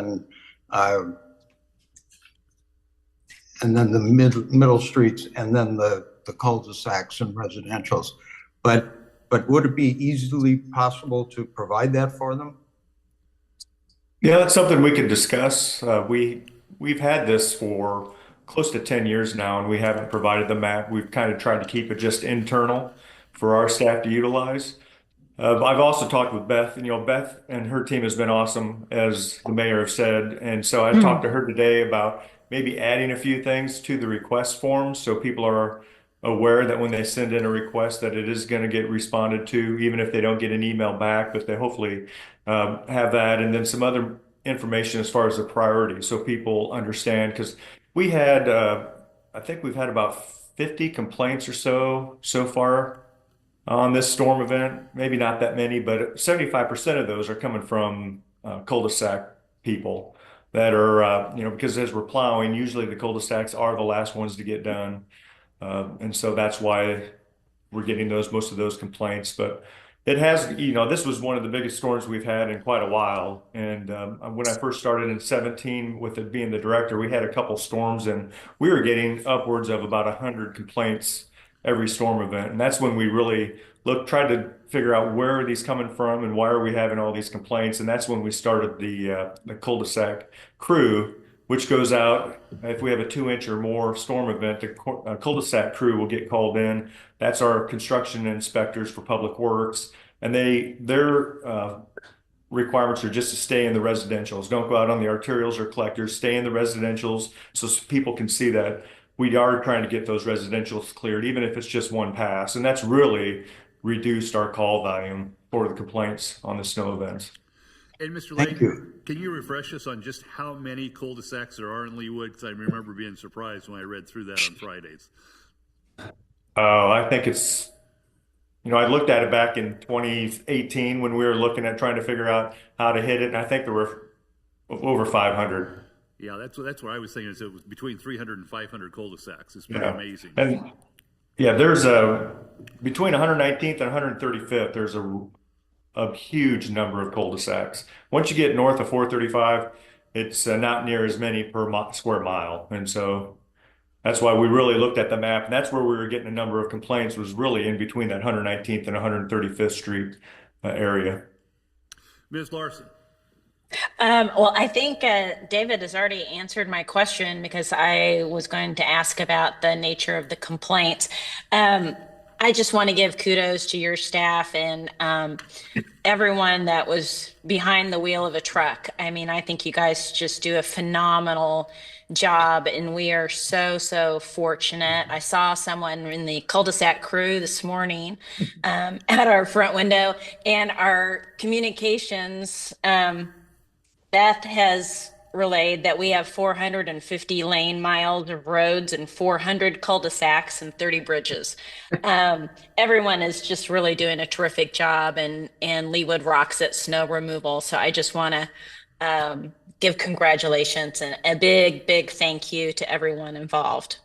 then the middle streets and then the cul-de-sacs and residentials. But would it be easily possible to provide that for them? Yeah, that's something we could discuss. We've had this for close to 10 years now, and we haven't provided the map. We've kind of tried to keep it just internal for our staff to utilize. I've also talked with Beth, and Beth and her team has been awesome, as the mayor have said. And so I talked to her today about maybe adding a few things to the request forms so people are aware that when they send in a request that it is going to get responded to, even if they don't get an email back, but they hopefully have that. And then some other information as far as the priority so people understand, because we had I think we've had about 50 complaints or so far on this storm event. Maybe not that many, but 75% of those are coming from cul-de-sac people that are, because as we're plowing, usually the cul-de-sacs are the last ones to get done. And so that's why we're getting most of those complaints. But it has, this was one of the biggest storms we've had in quite a while. And when I first started in 17 with it being the director, we had a couple storms and we were getting upwards of about 100 complaints every storm event. And that's when we really tried to figure out where are these coming from and why are we having all these complaints. And that's when we started the cul-de-sac crew, which goes out if we have a 2-inch or more storm event. The cul-de-sac crew will get called in. That's our construction inspectors for public works, and their requirements are just to stay in the residentials. Don't go out on the arterials or collectors. Stay in the residentials so people can see that we are trying to get those residentials cleared, even if it's just one pass. And that's really reduced our call volume for the complaints on the snow events. And Mr. Lake, can you refresh us on just how many cul-de-sacs there are in Leawood? Because I remember being surprised when I read through that on Fridays. Oh, I think it's, I looked at it back in 2018 when we were looking at trying to figure out how to hit it, and I think there were over 500. Yeah, that's what I was thinking. Is it was between 300 and 500 cul-de-sacs. It's pretty amazing. And there's between 119th and 135th. There's a huge number of cul-de-sacs. Once you get north of 435, it's not near as many per square mile, and so that's why we really looked at the map, and that's where we were getting a number of complaints. Was really in between that 119th and 135th Street area. Ms. Larson. Well, I think David has already answered my question because I was going to ask about the nature of the complaints. I just want to give kudos to your staff and everyone that was behind the wheel of a truck. I mean, I think you guys just do a phenomenal job, and we are so fortunate. I saw someone in the cul-de-sac crew this morning at our front window, and our communications, Beth has relayed that we have 450 lane miles of roads and 400 cul-de-sacs and 30 bridges. Everyone is just really doing a terrific job, and Leawood rocks at snow removal. So I just want to give congratulations and a big thank you to everyone involved.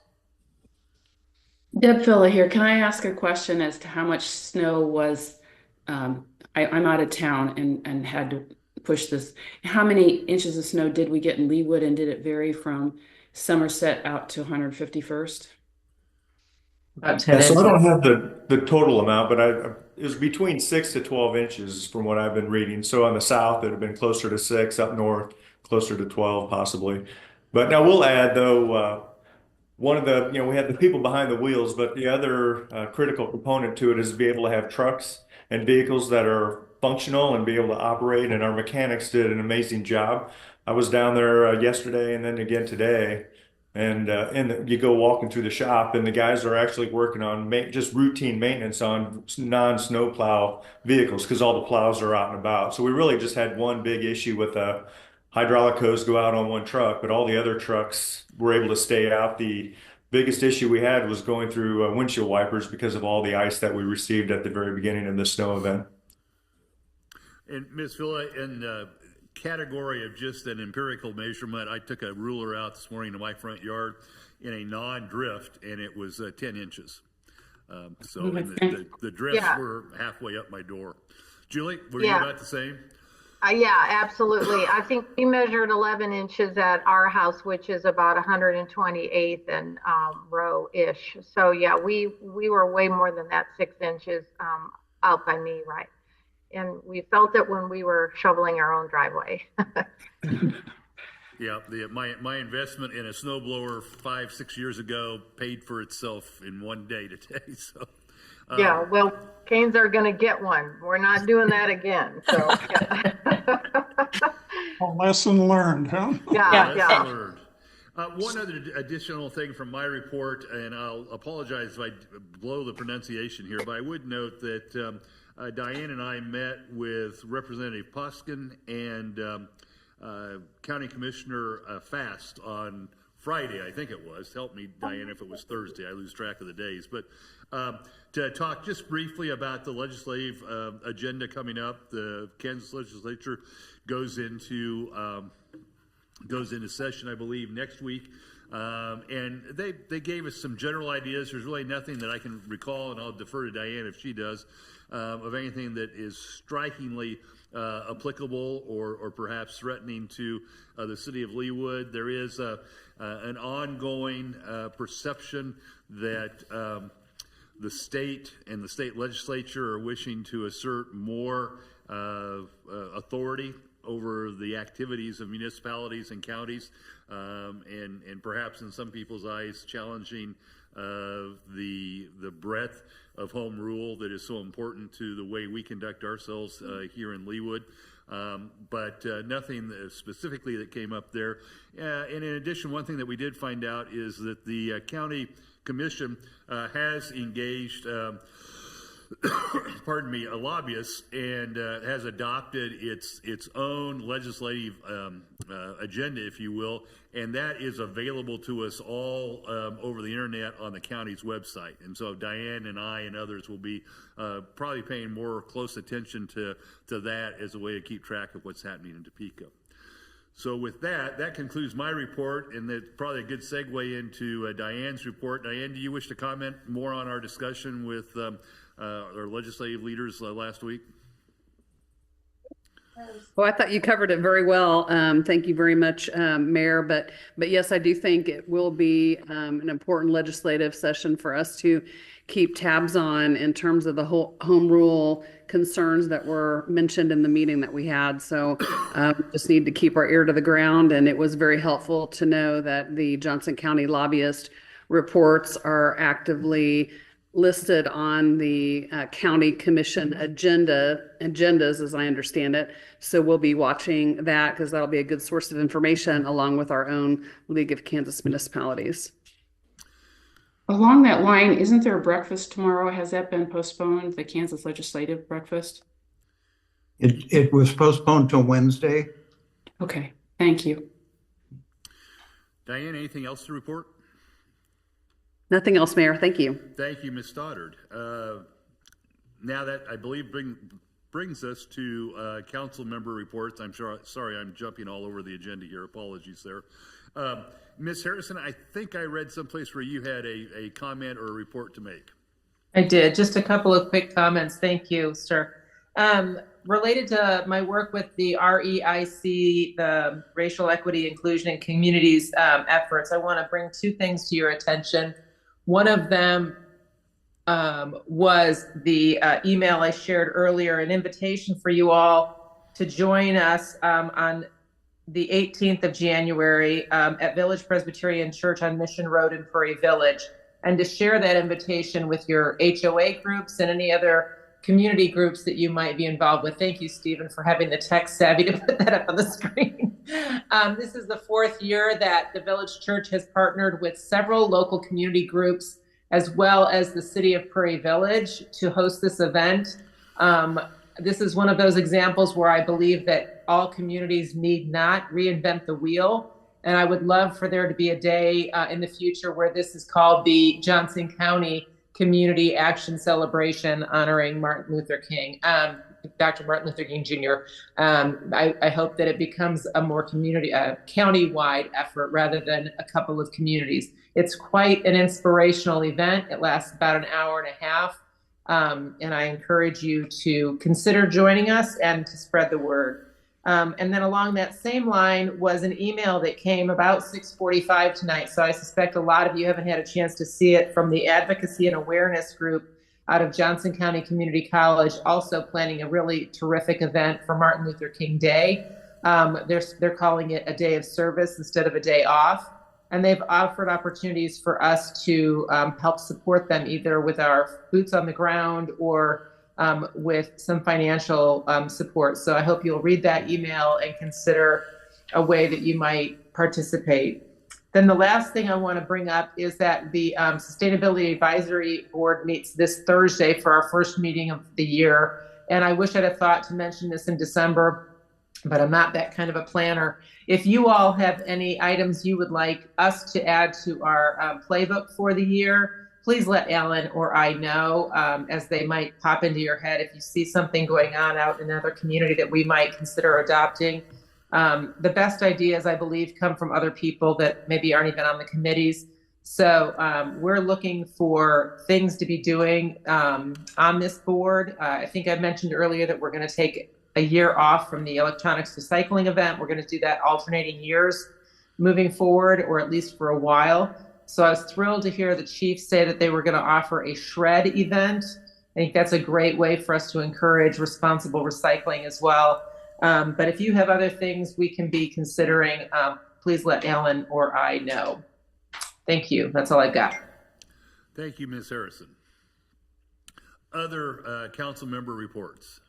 Deb Phila here. Can I ask a question as to how much snow was, I'm out of town and had to push this. How many inches of snow did we get in Leawood, and did it vary from Somerset out to 151st? So I don't have the total amount, but it was between 6 to 12 inches from what I've been reading. So on the south, it had been closer to 6, up north, closer to 12 possibly. But now we'll add though, one of the, we had the people behind the wheels, but the other critical component to it is to be able to have trucks and vehicles that are functional and be able to operate. And our mechanics did an amazing job. I was down there yesterday and then again today. And you go walking through the shop, and the guys are actually working on just routine maintenance on non-snowplow vehicles because all the plows are out and about. So we really just had one big issue with a hydraulic hose go out on one truck, but all the other trucks were able to stay out. The biggest issue we had was going through windshield wipers because of all the ice that we received at the very beginning of the snow event. And Ms. Phila, in the category of just an empirical measurement, I took a ruler out this morning to my front yard in a non-drift, and it was 10 inches. So the drifts were halfway up my door. Julie, were you about the same? Yeah, absolutely. I think we measured 11 inches at our house, which is about 128th and row-ish. So yeah, we were way more than that, 6 inches out by me, right? And we felt it when we were shoveling our own driveway. Yeah, my investment in a snowblower 5-6 years ago paid for itself in one day today. So yeah, well, Canes are going to get one. We're not doing that again. So A lesson learned, huh? Yeah. Lesson learned. One other additional thing from my report, and I'll apologize if I blow the pronunciation here, but I would note that Diane and I met with Representative Poskin and County Commissioner Fast on Friday, I think it was. Help me, Diane, if it was Thursday. I lose track of the days. But to talk just briefly about the legislative agenda coming up, the Kansas legislature goes into session, I believe, next week. And they gave us some general ideas. There's really nothing that I can recall, and I'll defer to Diane if she does, of anything that is strikingly applicable or perhaps threatening to the city of Leawood. There is an ongoing perception that the state and the state legislature are wishing to assert more authority over the activities of municipalities and counties, and perhaps in some people's eyes challenging the breadth of home rule that is so important to the way we conduct ourselves here in Leawood. But nothing specifically that came up there. And in addition, one thing that we did find out is that the county commission has engaged pardon me, a lobbyist, and has adopted its own legislative agenda, if you will, and that is available to us all over the internet on the county's website. And so Diane and I and others will be probably paying more close attention to that as a way to keep track of what's happening in Topeka. So with that concludes my report, and that's probably a good segue into Diane's report. Diane, do you wish to comment more on our discussion with our legislative leaders last week? Well, I thought you covered it very well. Thank you very much, Mayor. But yes, I do think it will be an important legislative session for us to keep tabs on in terms of the whole home rule concerns that were mentioned in the meeting that we had. So just need to keep our ear to the ground. And it was very helpful to know that the Johnson County lobbyist reports are actively listed on the county commission agendas, as I understand it. So we'll be watching that because that'll be a good source of information along with our own League of Kansas Municipalities. Along that line, isn't there a breakfast tomorrow? Has that been postponed, the Kansas legislative breakfast? It was postponed till Wednesday. Okay, thank you. Diane, anything else to report? Nothing else, Mayor. Thank you. Thank you, Ms. Stoddard. Now that I believe brings us to council member reports. Sorry, I'm jumping all over the agenda here. Apologies there. Ms. Harrison, I think I read someplace where you had a comment or a report to make. I did. Just a couple of quick comments. Thank you, sir. Related to my work with the REIC, the Racial Equity, Inclusion, and Communities efforts, I want to bring two things to your attention. One of them was the email I shared earlier, an invitation for you all to join us on the 18th of January at Village Presbyterian Church on Mission Road in Prairie Village, and to share that invitation with your HOA groups and any other community groups that you might be involved with. Thank you, Stephen, for having the tech savvy to put that up on the screen. This is the fourth year that the Village Church has partnered with several local community groups, as well as the city of Prairie Village, to host this event. This is one of those examples where I believe that all communities need not reinvent the wheel. And I would love for there to be a day in the future where this is called the Johnson County Community Action Celebration honoring Martin Luther King, Dr. Martin Luther King Jr. I hope that it becomes a more county-wide effort rather than a couple of communities. It's quite an inspirational event. It lasts about an hour and a half. And I encourage you to consider joining us and to spread the word. And then along that same line was an email that came about 6:45 tonight. So I suspect a lot of you haven't had a chance to see it, from the Advocacy and Awareness Group out of Johnson County Community College, also planning a really terrific event for Martin Luther King Day. They're calling it a day of service instead of a day off. And they've offered opportunities for us to help support them, either with our boots on the ground or with some financial support. So I hope you'll read that email and consider a way that you might participate. Then the last thing I want to bring up is that the Sustainability Advisory Board meets this Thursday for our first meeting of the year. And I wish I'd have thought to mention this in December. but I'm not that kind of a planner. If you all have any items you would like us to add to our playbook for the year, please let Alan or I know, as they might pop into your head. If you see something going on out in another community that we might consider adopting, the best ideas, I believe, come from other people that maybe aren't even on the committees. So we're looking for things to be doing on this board. I think I mentioned earlier that we're going to take a year off from the electronics recycling event. We're going to do that alternating years moving forward, or at least for a while. So I was thrilled to hear the chief say that they were going to offer a shred event. I think that's a great way for us to encourage responsible recycling as well. But if you have other things we can be considering, please let Alan or I know. Thank you. That's all I've got. Thank you, Ms. Harrison. Other council member reports?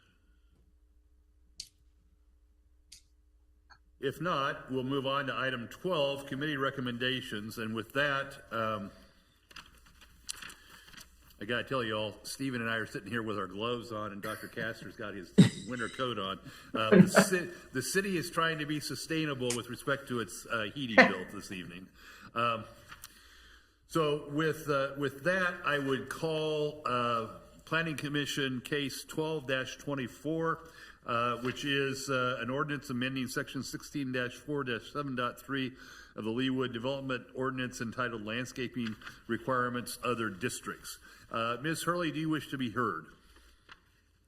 If not, we'll move on to item 12, committee recommendations. And with that, I got to tell you all, Stephen and I are sitting here with our gloves on, and Dr. Castor's got his winter coat on. The city is trying to be sustainable with respect to its heating bill this evening. So with that, I would call Planning Commission case 12-24, which is an ordinance amending section 16-4-7.3 of the Leawood Development Ordinance entitled Landscaping Requirements Other Districts. Ms. Hurley, do you wish to be heard?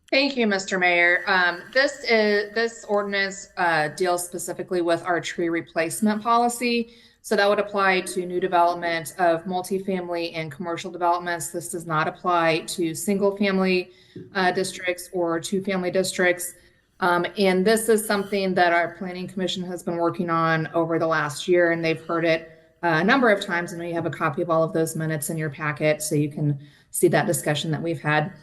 Thank you, Mr. Mayor. This ordinance deals specifically with our tree replacement policy. So that would apply to new development of multifamily and commercial developments. This does not apply to single family districts or two-family districts. And this is something that our Planning Commission has been working on over the last year, and they've heard it a number of times. And we have a copy of all of those minutes in your packet, so you can see that discussion that we've had.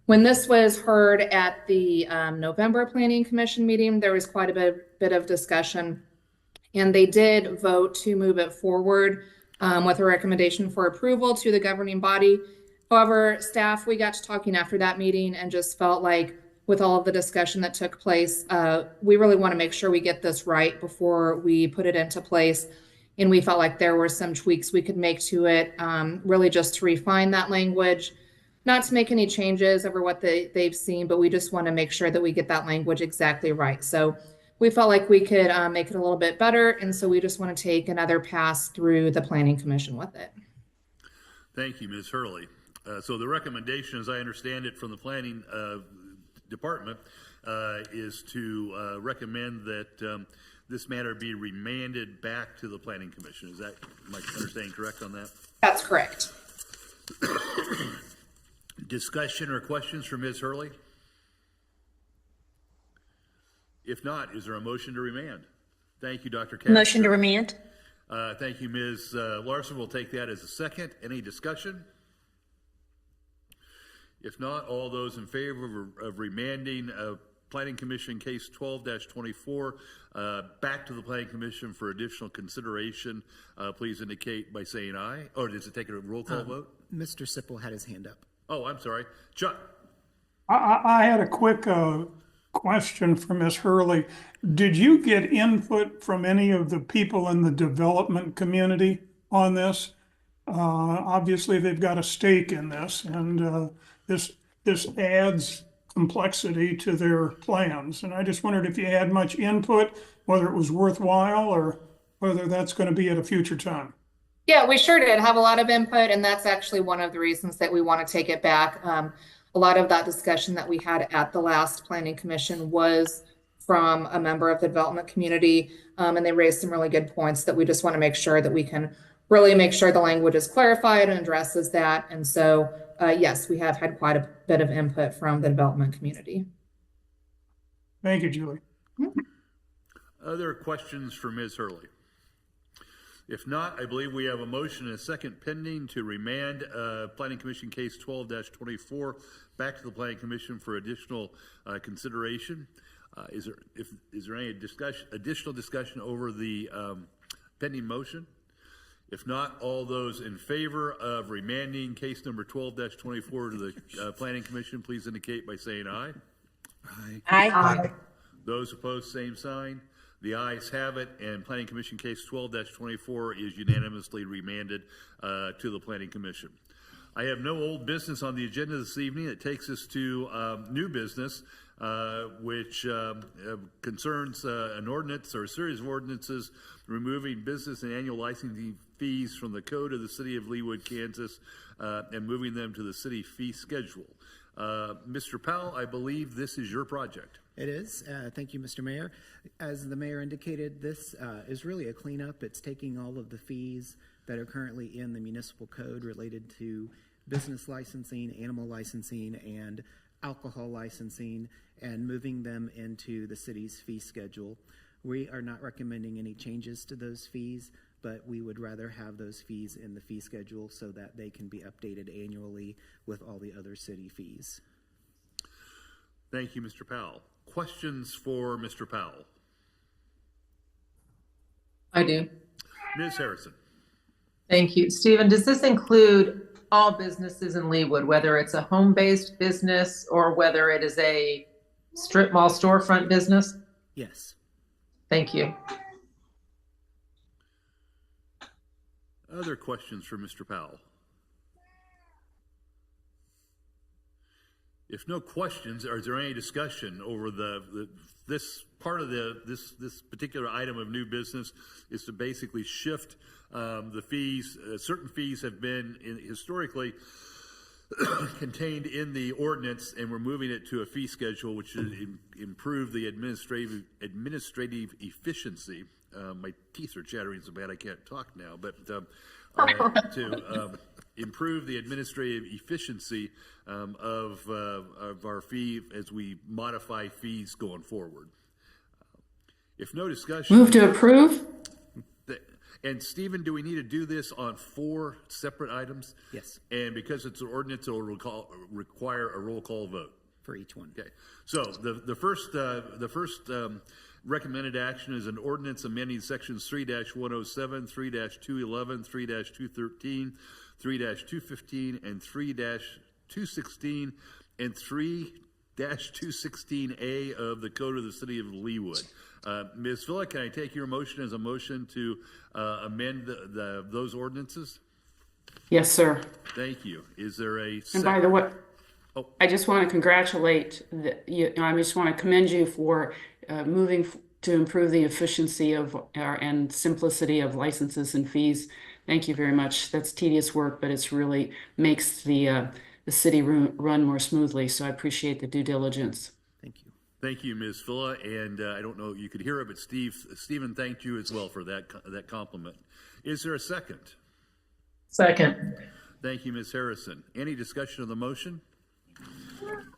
When this was heard at the November Planning Commission meeting, there was quite a bit of discussion, and they did vote to move it forward with a recommendation for approval to the governing body. However, staff, we got to talking after that meeting and just felt like with all of the discussion that took place, we really want to make sure we get this right before we put it into place. And we felt like there were some tweaks we could make to it, really just to refine that language, not to make any changes over what they've seen, but we just want to make sure that we get that language exactly right. So we felt like we could make it a little bit better. And so we just want to take another pass through the Planning Commission with it. Thank you, Ms. Hurley. So the recommendation, as I understand it from the Planning Department, is to recommend that this matter be remanded back to the Planning Commission. Is that my understanding correct on that? That's correct. Discussion or questions for Ms. Hurley? If not, is there a motion to remand? Thank you, Dr. Castor. Motion to remand. Thank you, Ms. Larson. We'll take that as a second. Any discussion? If not, all those in favor of remanding Planning Commission case 12-24 back to the Planning Commission for additional consideration, please indicate by saying aye. Or does it take a roll call vote? Mr. Sipple had his hand up. Oh, I'm sorry. Chuck. I had a quick question for Ms. Hurley. Did you get input from any of the people in the development community on this? Obviously, they've got a stake in this, and this adds complexity to their plans. And I just wondered if you had much input, whether it was worthwhile or whether that's going to be at a future time. Yeah, we sure did have a lot of input, and that's actually one of the reasons that we want to take it back. A lot of that discussion that we had at the last Planning Commission was from a member of the development community, and they raised some really good points that we just want to make sure that we can really make sure the language is clarified and addresses that. And so, yes, we have had quite a bit of input from the development community. Thank you, Julie. Other questions for Ms. Hurley? If not, I believe we have a motion and a second pending to remand Planning Commission case 12-24 back to the Planning Commission for additional consideration. Is there any additional discussion over the pending motion? If not, all those in favor of remanding case number 12-24 to the Planning Commission, please indicate by saying aye. Aye. Those opposed, same sign. The ayes have it, and Planning Commission case 12-24 is unanimously remanded to the Planning Commission. I have no old business on the agenda this evening. It takes us to new business, which concerns an ordinance or a series of ordinances removing business and annual licensing fees from the code of the city of Leawood, Kansas, and moving them to the city fee schedule. Mr. Powell, I believe this is your project. It is. Thank you, Mr. Mayor. As the mayor indicated, this is really a cleanup. It's taking all of the fees that are currently in the municipal code related to business licensing, animal licensing, and alcohol licensing, and moving them into the city's fee schedule. We are not recommending any changes to those fees, but we would rather have those fees in the fee schedule so that they can be updated annually with all the other city fees. Thank you, Mr. Powell. Questions for Mr. Powell? I do. Ms. Harrison. Thank you. Stephen, does this include all businesses in Leawood, whether it's a home-based business or whether it is a strip mall storefront business? Yes. Thank you. Other questions for Mr. Powell? If no questions, is there any discussion over this part of this particular item of new business is to basically shift the fees. Certain fees have been historically contained in the ordinance, and we're moving it to a fee schedule, which should improve the administrative efficiency. My teeth are chattering so bad I can't talk now, but to improve the administrative efficiency of our fee as we modify fees going forward. If no discussion. Move to approve? And Stephen, do we need to do this on 4 separate items? Yes. And because it's an ordinance, it will require a roll call vote for each one. Okay. So the first recommended action is an ordinance amending sections 3-107, 3-211, 3-213, 3-215, and 3-216, and 3-216A of the Code of the City of Leawood. Ms. Villa, can I take your motion as a motion to amend those ordinances? Yes, sir. Thank you. Is there a And by the way, Oh. I just want to congratulate I just want to commend you for moving to improve the efficiency of and simplicity of licenses and fees. Thank you very much. That's tedious work, but it's really makes the city run more smoothly. So I appreciate the due diligence. Thank you. Thank you, Ms. Villa, and I don't know if you could hear it, but Stephen thanked you as well for that compliment. Is there a second? Second. Thank you, Ms. Harrison. Any discussion of the motion?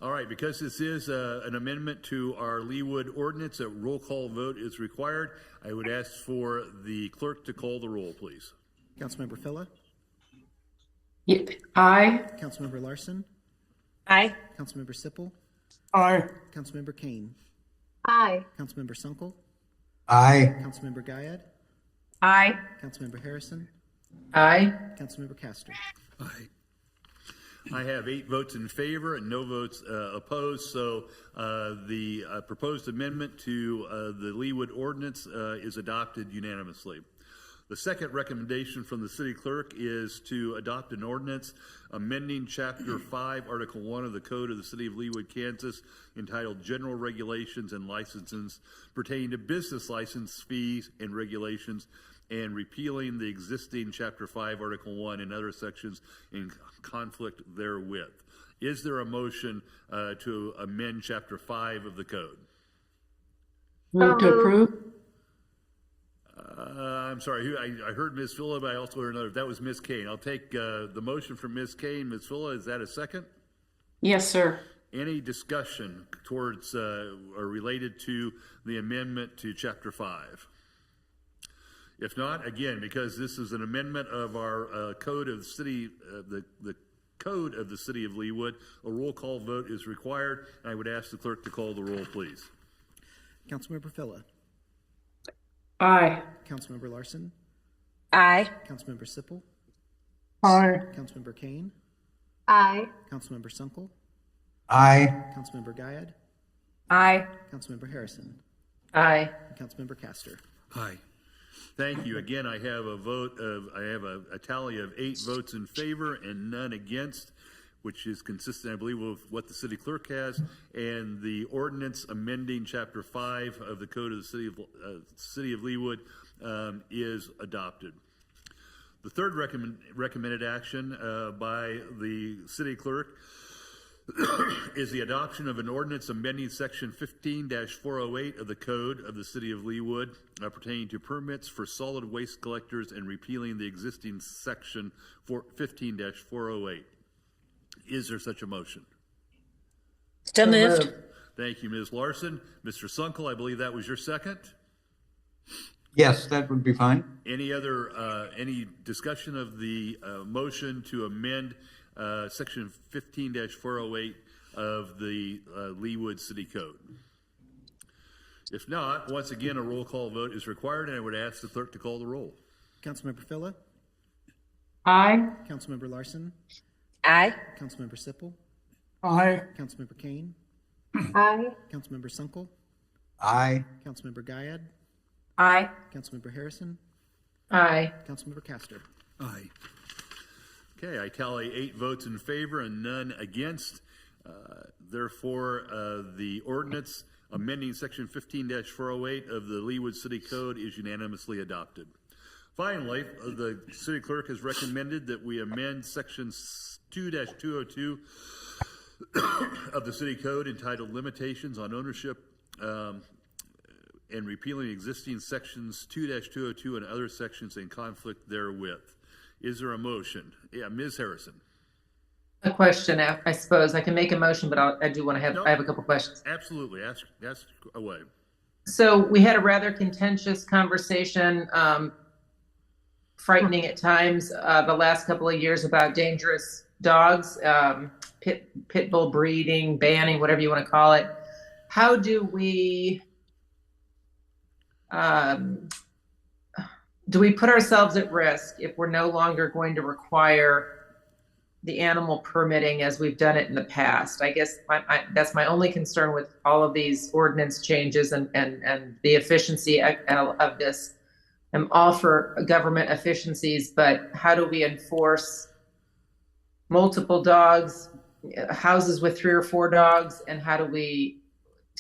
All right, because this is an amendment to our Leawood ordinance, a roll call vote is required. I would ask for the clerk to call the roll, please. Councilmember Phila? Aye. Councilmember Larson? Aye. Councilmember Sippel? Aye. Councilmember Kane? Aye. Councilmember Sunkel? Aye. Councilmember Guyad? Aye. Councilmember Harrison? Aye. Councilmember Castor? Aye. I have 8 votes in favor and no votes opposed, so the proposed amendment to the Leawood ordinance is adopted unanimously. The second recommendation from the city clerk is to adopt an ordinance amending Chapter 5, Article 1 of the Code of the City of Leawood, Kansas, entitled General Regulations and Licenses pertaining to business license fees and regulations, and repealing the existing Chapter 5, Article 1 and other sections in conflict therewith. Is there a motion to amend Chapter 5 of the Code? Move to approve? I'm sorry, I heard Ms. Villa, but I also heard another. That was Ms. Kane. I'll take the motion from Ms. Kane. Ms. Villa, is that a second? Yes, sir. Any discussion towards or related to the amendment to Chapter 5? If not, again, because this is an amendment of our code of the city, the code of the City of Leawood, a roll call vote is required. I would ask the clerk to call the roll, please. Councilmember Phila? Aye. Councilmember Larson? Aye. Councilmember Sippel? Aye. Councilmember Kane? Aye. Councilmember Sunkel? Aye. Councilmember Guyad? Aye. Councilmember Harrison. Aye. And Councilmember Castor. Aye. Thank you. Again, I have a tally of 8 votes in favor and none against, which is consistent, I believe, with what the city clerk has, and the ordinance amending Chapter 5 of the Code of the City of Leawood is adopted. The third recommended action by the city clerk is the adoption of an ordinance amending Section 15-408 of the Code of the City of Leawood pertaining to permits for solid waste collectors and repealing the existing Section 15-408. Is there such a motion? So moved. Thank you, Ms. Larson. Mr. Sunkel, I believe that was your second. Yes, that would be fine. Any discussion of the motion to amend Section 15-408 of the Leawood City Code? If not, once again, a roll call vote is required, and I would ask the clerk to call the roll. Councilmember Phila. Aye. Councilmember Larson. Aye. Councilmember Sippel. Aye. Councilmember Kane. Aye. Councilmember Sunkel. Aye. Councilmember Guyad. Aye. Councilmember Harrison. Aye. Councilmember Castor. Aye. Okay, I tally 8 votes in favor and none against. Therefore, the ordinance amending Section 15-408 of the Leawood City Code is unanimously adopted. Finally, the city clerk has recommended that we amend Section 2-202 of the City Code entitled Limitations on Ownership and repealing existing Sections 2-202 and other sections in conflict therewith. Is there a motion? Yeah, Ms. Harrison. A question, I suppose. I can make a motion, but I do want to have, I have a couple questions. Absolutely. Ask away. So we had a rather contentious conversation, frightening at times, the last couple of years about dangerous dogs, pit bull breeding, banning, whatever you want to call it. How do we put ourselves at risk if we're no longer going to require the animal permitting as we've done it in the past? I guess that's my only concern with all of these ordinance changes and the efficiency of this. I'm all for government efficiencies, but how do we enforce multiple dogs, houses with 3 or 4 dogs, and how do we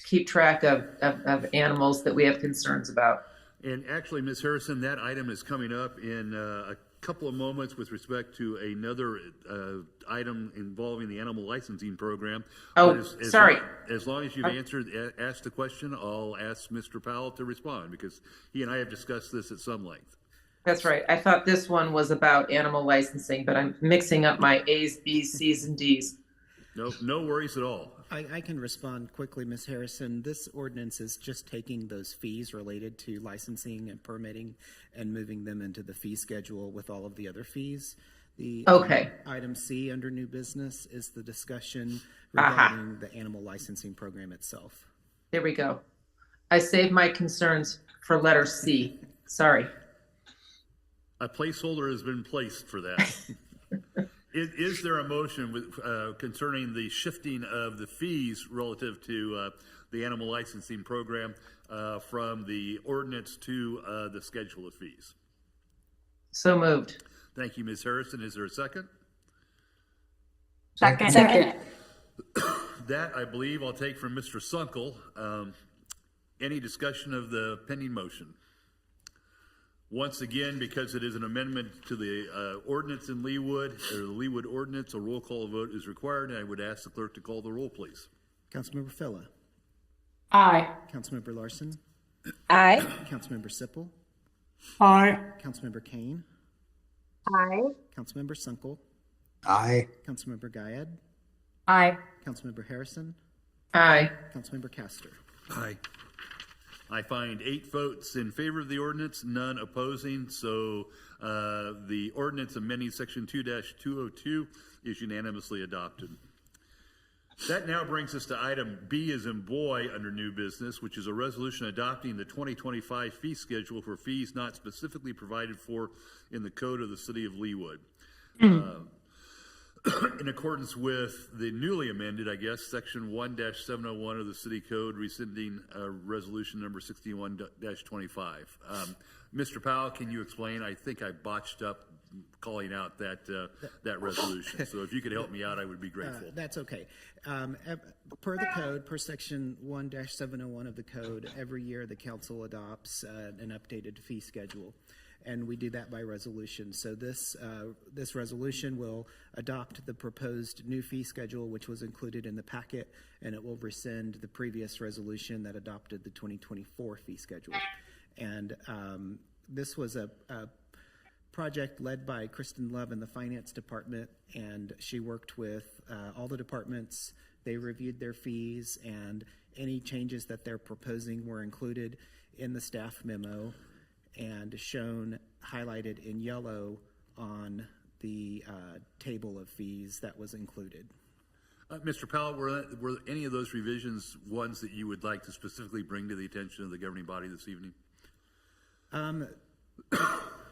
keep track of animals that we have concerns about? And actually, Ms. Harrison, that item is coming up in a couple of moments with respect to another item involving the animal licensing program. Oh, sorry. As long as you've asked the question, I'll ask Mr. Powell to respond because he and I have discussed this at some length. That's right. I thought this one was about animal licensing, but I'm mixing up my A's, B's, C's, and D's. No worries at all. I can respond quickly, Ms. Harrison. This ordinance is just taking those fees related to licensing and permitting and moving them into the fee schedule with all of the other fees. The item C under new business is the discussion regarding the animal licensing program itself. There we go. I saved my concerns for letter C. Sorry. A placeholder has been placed for that. Is there a motion concerning the shifting of the fees relative to the animal licensing program from the ordinance to the schedule of fees? So moved. Thank you, Ms. Harrison. Is there a second? Second. That, I believe, I'll take from Mr. Sunkel. Any discussion of the pending motion? Once again, because it is an amendment to the ordinance in Leawood, or the Leawood ordinance, a roll call vote is required, and I would ask the clerk to call the roll, please. Councilmember Phila. Aye. Councilmember Larson. Aye. Councilmember Sippel. Aye. Councilmember Kane. Aye. Councilmember Sunkel. Aye. Councilmember Guyad. Aye. Councilmember Harrison. Aye. Councilmember Castor. Aye. I find 8 votes in favor of the ordinance, none opposing, so the ordinance amending Section 2-202 is unanimously adopted. That now brings us to item B as in boy under new business, which is a resolution adopting the 2025 fee schedule for fees not specifically provided for in the Code of the City of Leawood. in accordance with the newly amended, I guess, section 1-701 of the city code, rescinding resolution number 61-25. Mr. Powell, can you explain? I think I botched up calling out that resolution. So if you could help me out, I would be grateful. That's okay. Per the code, per section 1-701 of the code, every year the council adopts an updated fee schedule. And we do that by resolution. So this resolution will adopt the proposed new fee schedule, which was included in the packet, and it will rescind the previous resolution that adopted the 2024 fee schedule. And this was a project led by Kristen Love in the finance department, and she worked with all the departments. They reviewed their fees, and any changes that they're proposing were included in the staff memo and shown highlighted in yellow on the table of fees that was included. Mr. Powell, were any of those revisions ones that you would like to specifically bring to the attention of the governing body this evening?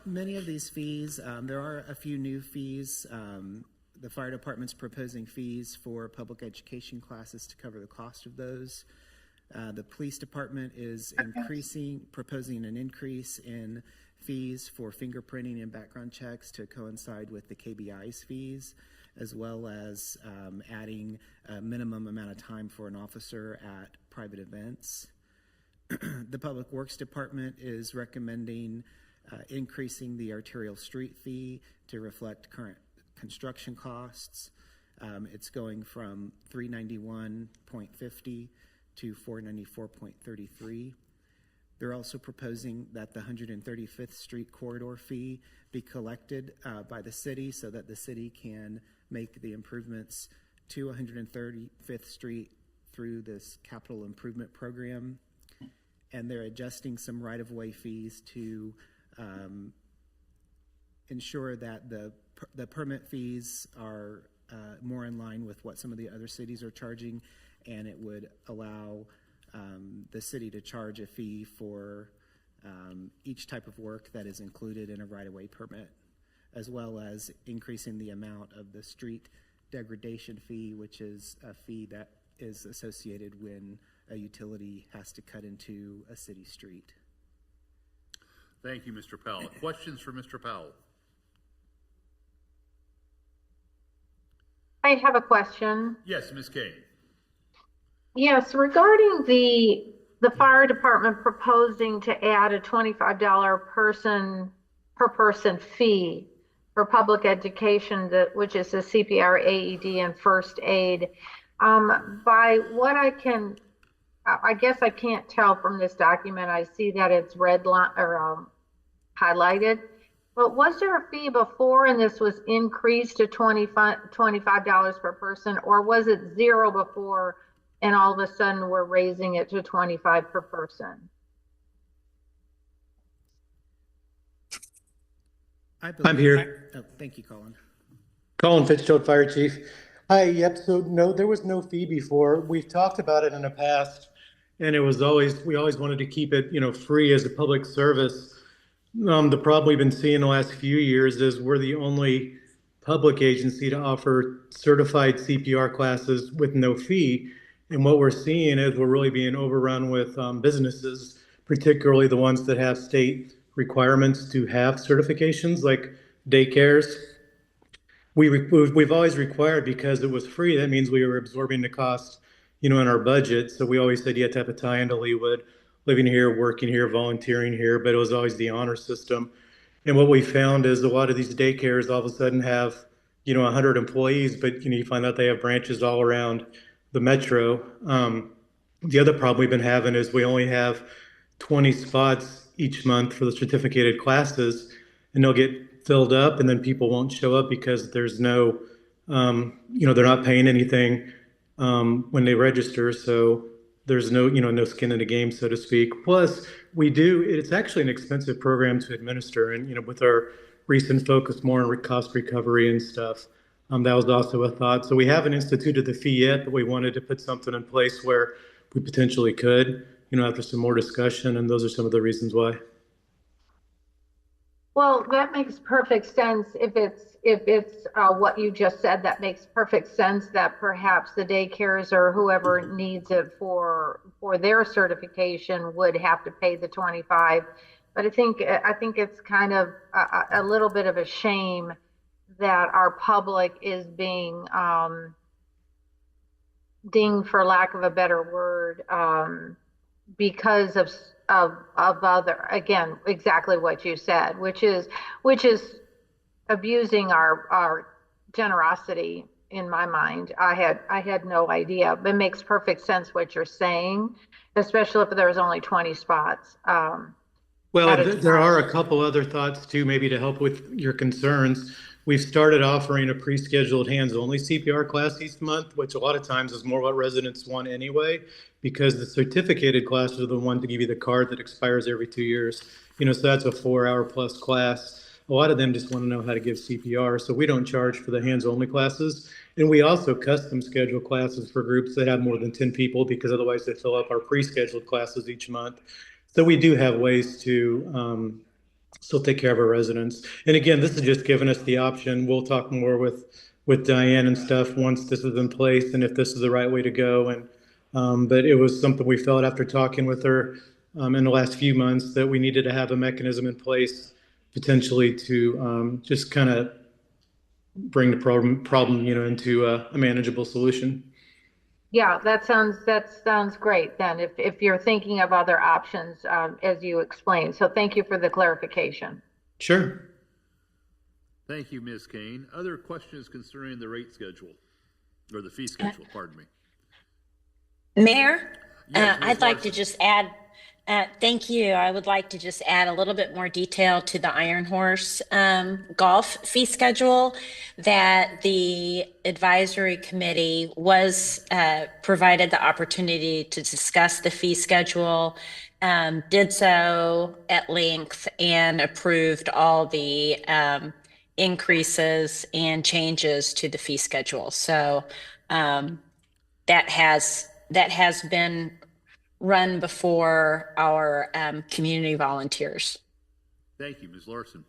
Many of these fees, there are a few new fees. The fire department's proposing fees for public education classes to cover the cost of those. The police department is proposing an increase in fees for fingerprinting and background checks to coincide with the KBI's fees, as well as adding a minimum amount of time for an officer at private events. The Public Works Department is recommending increasing the arterial street fee to reflect current construction costs. It's going from $391.50 to $494.33. They're also proposing that the 135th Street corridor fee be collected by the city so that the city can make the improvements to 135th Street through this capital improvement program. And they're adjusting some right-of-way fees to ensure that the permit fees are more in line with what some of the other cities are charging, and it would allow the city to charge a fee for each type of work that is included in a right-of-way permit, as well as increasing the amount of the street degradation fee, which is a fee that is associated when a utility has to cut into a city street. Thank you, Mr. Powell. Questions for Mr. Powell? I have a question. Yes, Ms. Kane. Yes, regarding the fire department proposing to add a $25 per person fee for public education, which is the CPR, AED, and first aid. By what I guess I can't tell from this document. I see that it's redline or highlighted. But was there a fee before and this was increased to $25 per person, or was it zero before and all of a sudden we're raising it to $25 per person? I'm here. Oh, thank you, Colin. Colin Fitzgerald, Fire Chief. Hi, yep, so no, there was no fee before. We've talked about it in the past, and we always wanted to keep it, free as a public service. The problem we've been seeing the last few years is we're the only public agency to offer certified CPR classes with no fee. And what we're seeing is we're really being overrun with businesses, particularly the ones that have state requirements to have certifications, like daycares. We've always required, because it was free, that means we were absorbing the cost, in our budget. So we always said you had to have a tie into Leawood, living here, working here, volunteering here, but it was always the honor system. And what we found is a lot of these daycares all of a sudden have, 100 employees, but you find out they have branches all around the metro. The other problem we've been having is we only have 20 spots each month for the certificated classes, and they'll get filled up and then people won't show up because there's no, they're not paying anything when they register. So there's no, no skin in the game, so to speak. Plus, it's actually an expensive program to administer. And, with our recent focus more on cost recovery and stuff, that was also a thought. So we haven't instituted the fee yet, but we wanted to put something in place where we potentially could, after some more discussion. And those are some of the reasons why. Well, that makes perfect sense if it's what you just said, that makes perfect sense, that perhaps the daycares or whoever needs it for their certification would have to pay the 25. But I think it's kind of a little bit of a shame that our public is being dinged, for lack of a better word, because of other, again, exactly what you said, which is abusing our generosity. In my mind, I had no idea, but it makes perfect sense what you're saying, especially if there's only 20 spots. Well, there are a couple other thoughts too, maybe to help with your concerns. We've started offering a pre-scheduled hands-only CPR class each month, which a lot of times is more what residents want anyway, because the certificated classes are the one to give you the card that expires every 2 years. So that's a 4-hour plus class. A lot of them just want to know how to give CPR, so we don't charge for the hands-only classes. And we also custom schedule classes for groups that have more than 10 people, because otherwise they fill up our pre-scheduled classes each month. So we do have ways to still take care of our residents. And again, this is just giving us the option. We'll talk more with Diane and stuff once this is in place and if this is the right way to go. And but it was something we felt after talking with her in the last few months that we needed to have a mechanism in place potentially to just kind of bring the problem into a manageable solution. Yeah, that sounds great then, if you're thinking of other options, as you explained. So thank you for the clarification. Sure. Thank you, Ms. Kane. Other questions concerning the rate schedule, or the fee schedule, pardon me. Mayor, Yes, Ms. I'd like to Larson. just add, thank you. I would like to just add a little bit more detail to the Iron Horse golf fee schedule, that the advisory committee was provided the opportunity to discuss the fee schedule, did so at length, and approved all the increases and changes to the fee schedule. So that has been run before our community volunteers. Thank you, Ms. Larson.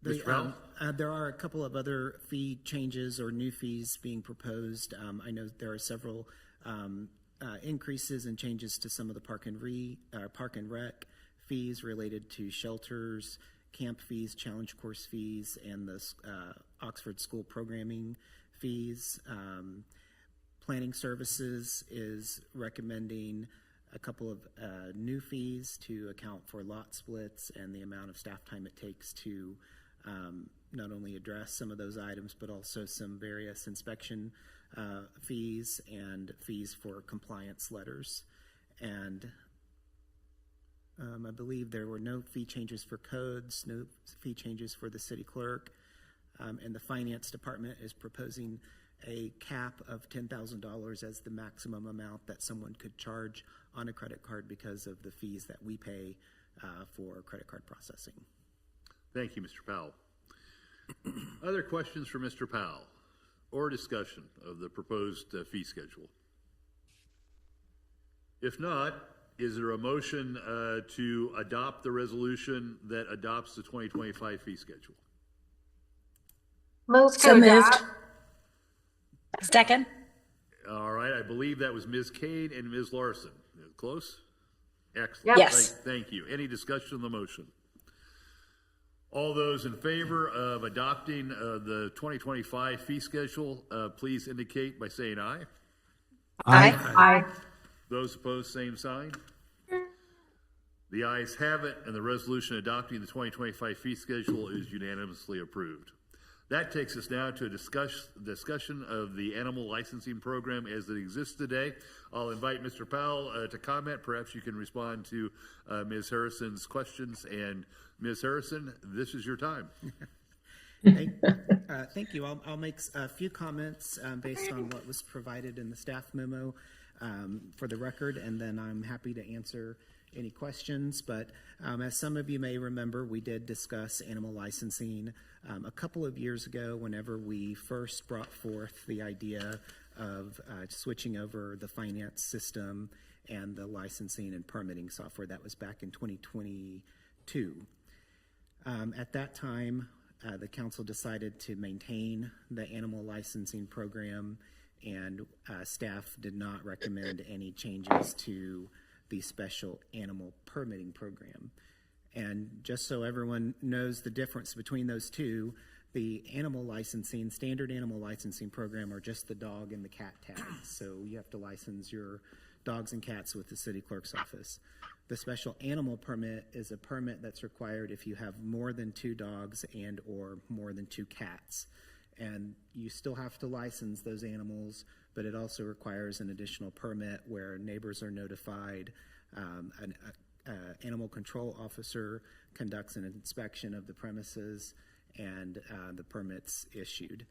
There are a couple of other fee changes or new fees being proposed. I know there are several increases and changes to some of the park and rec fees related to shelters, camp fees, challenge course fees, and the Oxford School programming fees. Planning Services is recommending a couple of new fees to account for lot splits and the amount of staff time it takes to not only address some of those items, but also some various inspection fees and fees for compliance letters. And I believe there were no fee changes for codes, no fee changes for the city clerk. And the finance department is proposing a cap of $10,000 as the maximum amount that someone could charge on a credit card because of the fees that we pay for credit card processing. Thank you, Mr. Powell. Other questions for Mr. Powell or discussion of the proposed fee schedule? If not, is there a motion to adopt the resolution that adopts the 2025 fee schedule? Move So to moved. adopt. Second. All right, I believe that was Ms. Kane and Ms. Larson. Close? Excellent. Yep. Yes. Thank you. Any discussion on the motion? All those in favor of adopting the 2025 fee schedule, please indicate by saying aye. Aye. Those opposed, same sign. The ayes have it, and the resolution adopting the 2025 fee schedule is unanimously approved. That takes us now to a discussion of the animal licensing program as it exists today. I'll invite Mr. Powell to comment. Perhaps you can respond to Ms. Harrison's questions. And Ms. Harrison, this is your time. Thank you. I'll make a few comments based on what was provided in the staff memo for the record, and then I'm happy to answer any questions. But as some of you may remember, we did discuss animal licensing a couple of years ago whenever we first brought forth the idea of switching over the finance system and the licensing and permitting software. That was back in 2022. At that time, the council decided to maintain the animal licensing program, and staff did not recommend any changes to the special animal permitting program. And just so everyone knows the difference between those two, the standard animal licensing program are just the dog and the cat tags. So you have to license your dogs and cats with the city clerk's office. The special animal permit is a permit that's required if you have more than 2 dogs and or more than 2 cats. And you still have to license those animals, but it also requires an additional permit where neighbors are notified. An animal control officer conducts an inspection of the premises, and the permit's issued.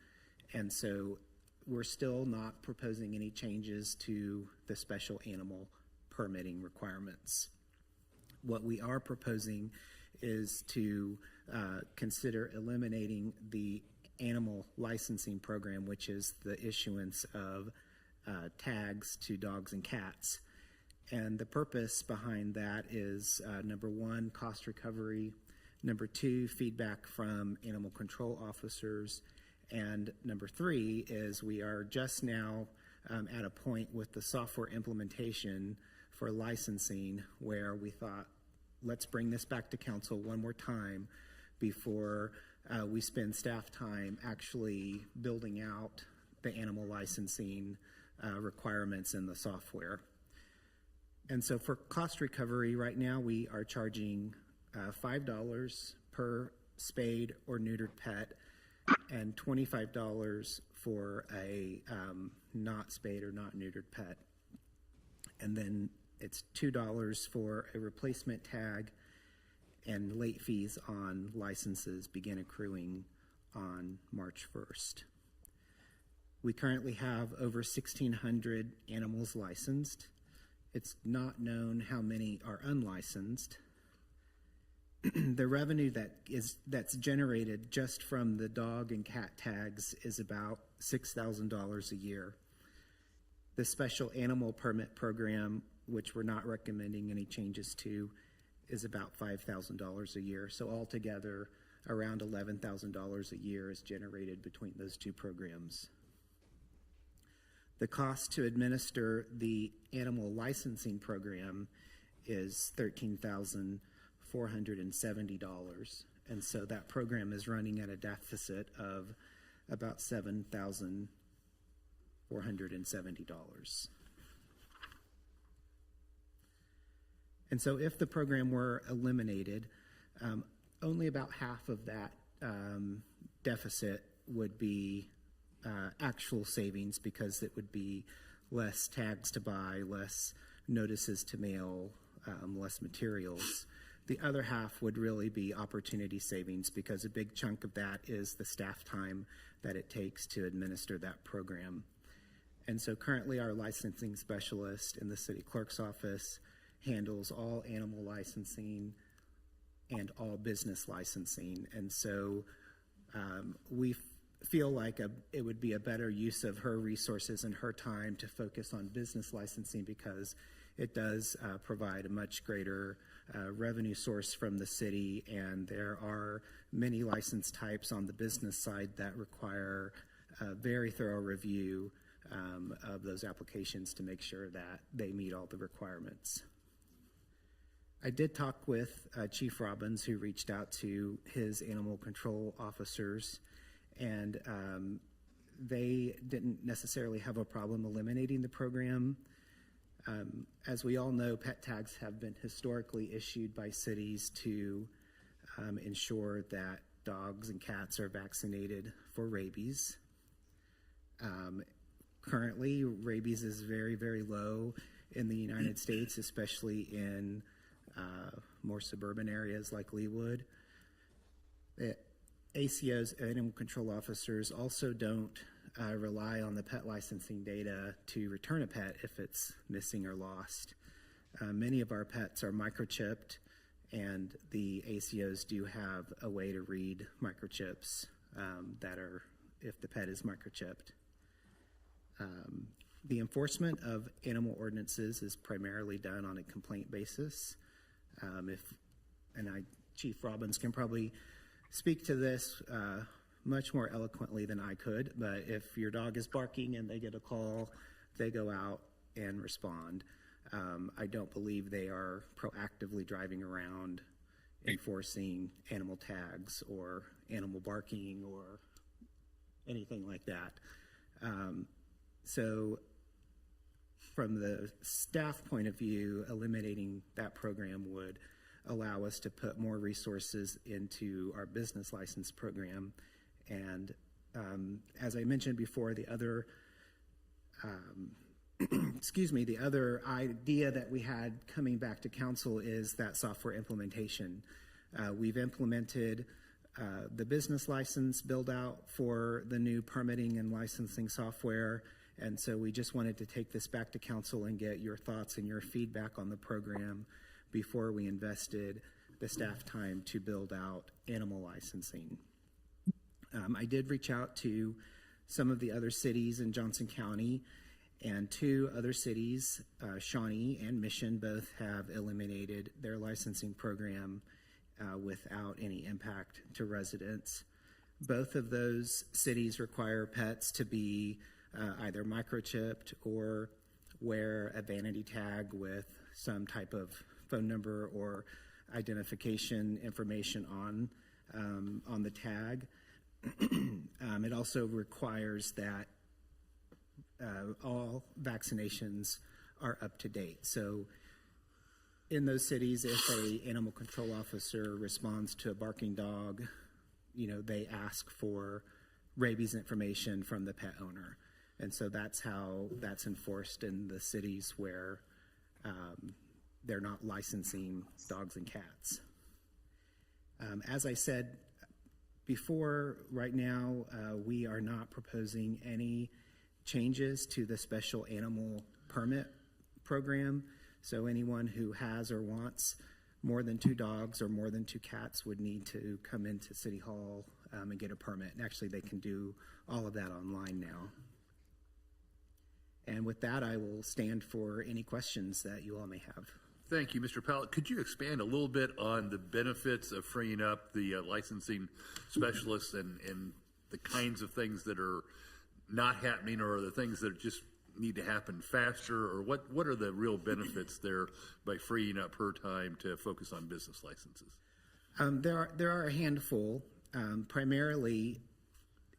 And so we're still not proposing any changes to the special animal permitting requirements. What we are proposing is to consider eliminating the animal licensing program, which is the issuance of tags to dogs and cats. And the purpose behind that is number 1, cost recovery, number 2, feedback from animal control officers, and number 3 is we are just now at a point with the software implementation for licensing where we thought, let's bring this back to council one more time before we spend staff time actually building out the animal licensing requirements in the software. And so for cost recovery, right now we are charging $5 per spayed or neutered pet and $25 for a not spayed or not neutered pet. And then it's $2 for a replacement tag, and late fees on licenses begin accruing on March 1st. We currently have over 1,600 animals licensed. It's not known how many are unlicensed. The revenue that's generated just from the dog and cat tags is about $6,000 a year. The special animal permit program, which we're not recommending any changes to, is about $5,000 a year. So altogether, around $11,000 a year is generated between those two programs. The cost to administer the animal licensing program is $13,470. And so that program is running at a deficit of about $7,470. And so if the program were eliminated, only about half of that deficit would be actual savings, because it would be less tags to buy, less notices to mail, less materials. The other half would really be opportunity savings, because a big chunk of that is the staff time that it takes to administer that program. And so currently our licensing specialist in the city clerk's office handles all animal licensing and all business licensing. And so we feel like it would be a better use of her resources and her time to focus on business licensing, because it does provide a much greater revenue source from the city, and there are many license types on the business side that require a very thorough review of those applications to make sure that they meet all the requirements. I did talk with Chief Robbins, who reached out to his animal control officers, and they didn't necessarily have a problem eliminating the program. As we all know, pet tags have been historically issued by cities to ensure that dogs and cats are vaccinated for rabies. Currently, rabies is very, very low in the United States, especially in more suburban areas like Leawood. ACOs, animal control officers, also don't rely on the pet licensing data to return a pet if it's missing or lost. Many of our pets are microchipped, and the ACOs do have a way to read microchips that are, if the pet is microchipped. The enforcement of animal ordinances is primarily done on a complaint basis. Chief Robbins can probably speak to this much more eloquently than I could, but if your dog is barking and they get a call, they go out and respond. I don't believe they are proactively driving around enforcing animal tags or animal barking or anything like that. So from the staff point of view, eliminating that program would allow us to put more resources into our business license program. And as I mentioned before, the other the other idea that we had coming back to council is that software implementation. We've implemented the business license build out for the new permitting and licensing software. And so we just wanted to take this back to council and get your thoughts and your feedback on the program before we invested the staff time to build out animal licensing. I did reach out to some of the other cities in Johnson County, and 2 other cities, Shawnee and Mission, both have eliminated their licensing program without any impact to residents. Both of those cities require pets to be either microchipped or wear a vanity tag with some type of phone number or identification information on the tag. It also requires that all vaccinations are up to date. So in those cities, if a animal control officer responds to a barking dog, they ask for rabies information from the pet owner. And so that's how that's enforced in the cities where they're not licensing dogs and cats. As I said before, right now, we are not proposing any changes to the special animal permit program. So anyone who has or wants more than 2 dogs or more than 2 cats would need to come into City Hall and get a permit. And actually, they can do all of that online now. And with that, I will stand for any questions that you all may have. Thank you, Mr. Powell. Could you expand a little bit on the benefits of freeing up the licensing specialists and the kinds of things that are not happening, or the things that just need to happen faster, or what are the real benefits there by freeing up her time to focus on business licenses? There are a handful. Primarily,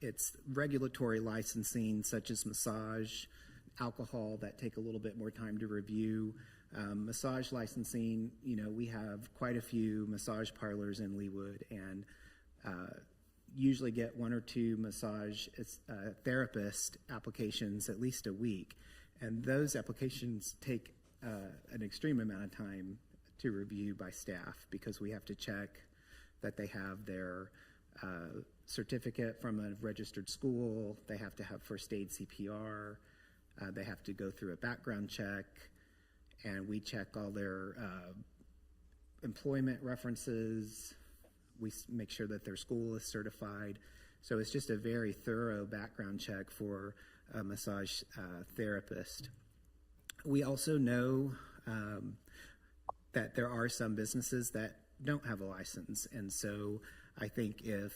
it's regulatory licensing such as massage, alcohol that take a little bit more time to review. Massage licensing, we have quite a few massage parlors in Leawood, and usually get 1 or 2 massage therapist applications at least a week. And those applications take an extreme amount of time to review by staff, because we have to check that they have their certificate from a registered school, they have to have first aid CPR, they have to go through a background check, and we check all their employment references. We make sure that their school is certified. So it's just a very thorough background check for a massage therapist. We also know that there are some businesses that don't have a license. And so I think if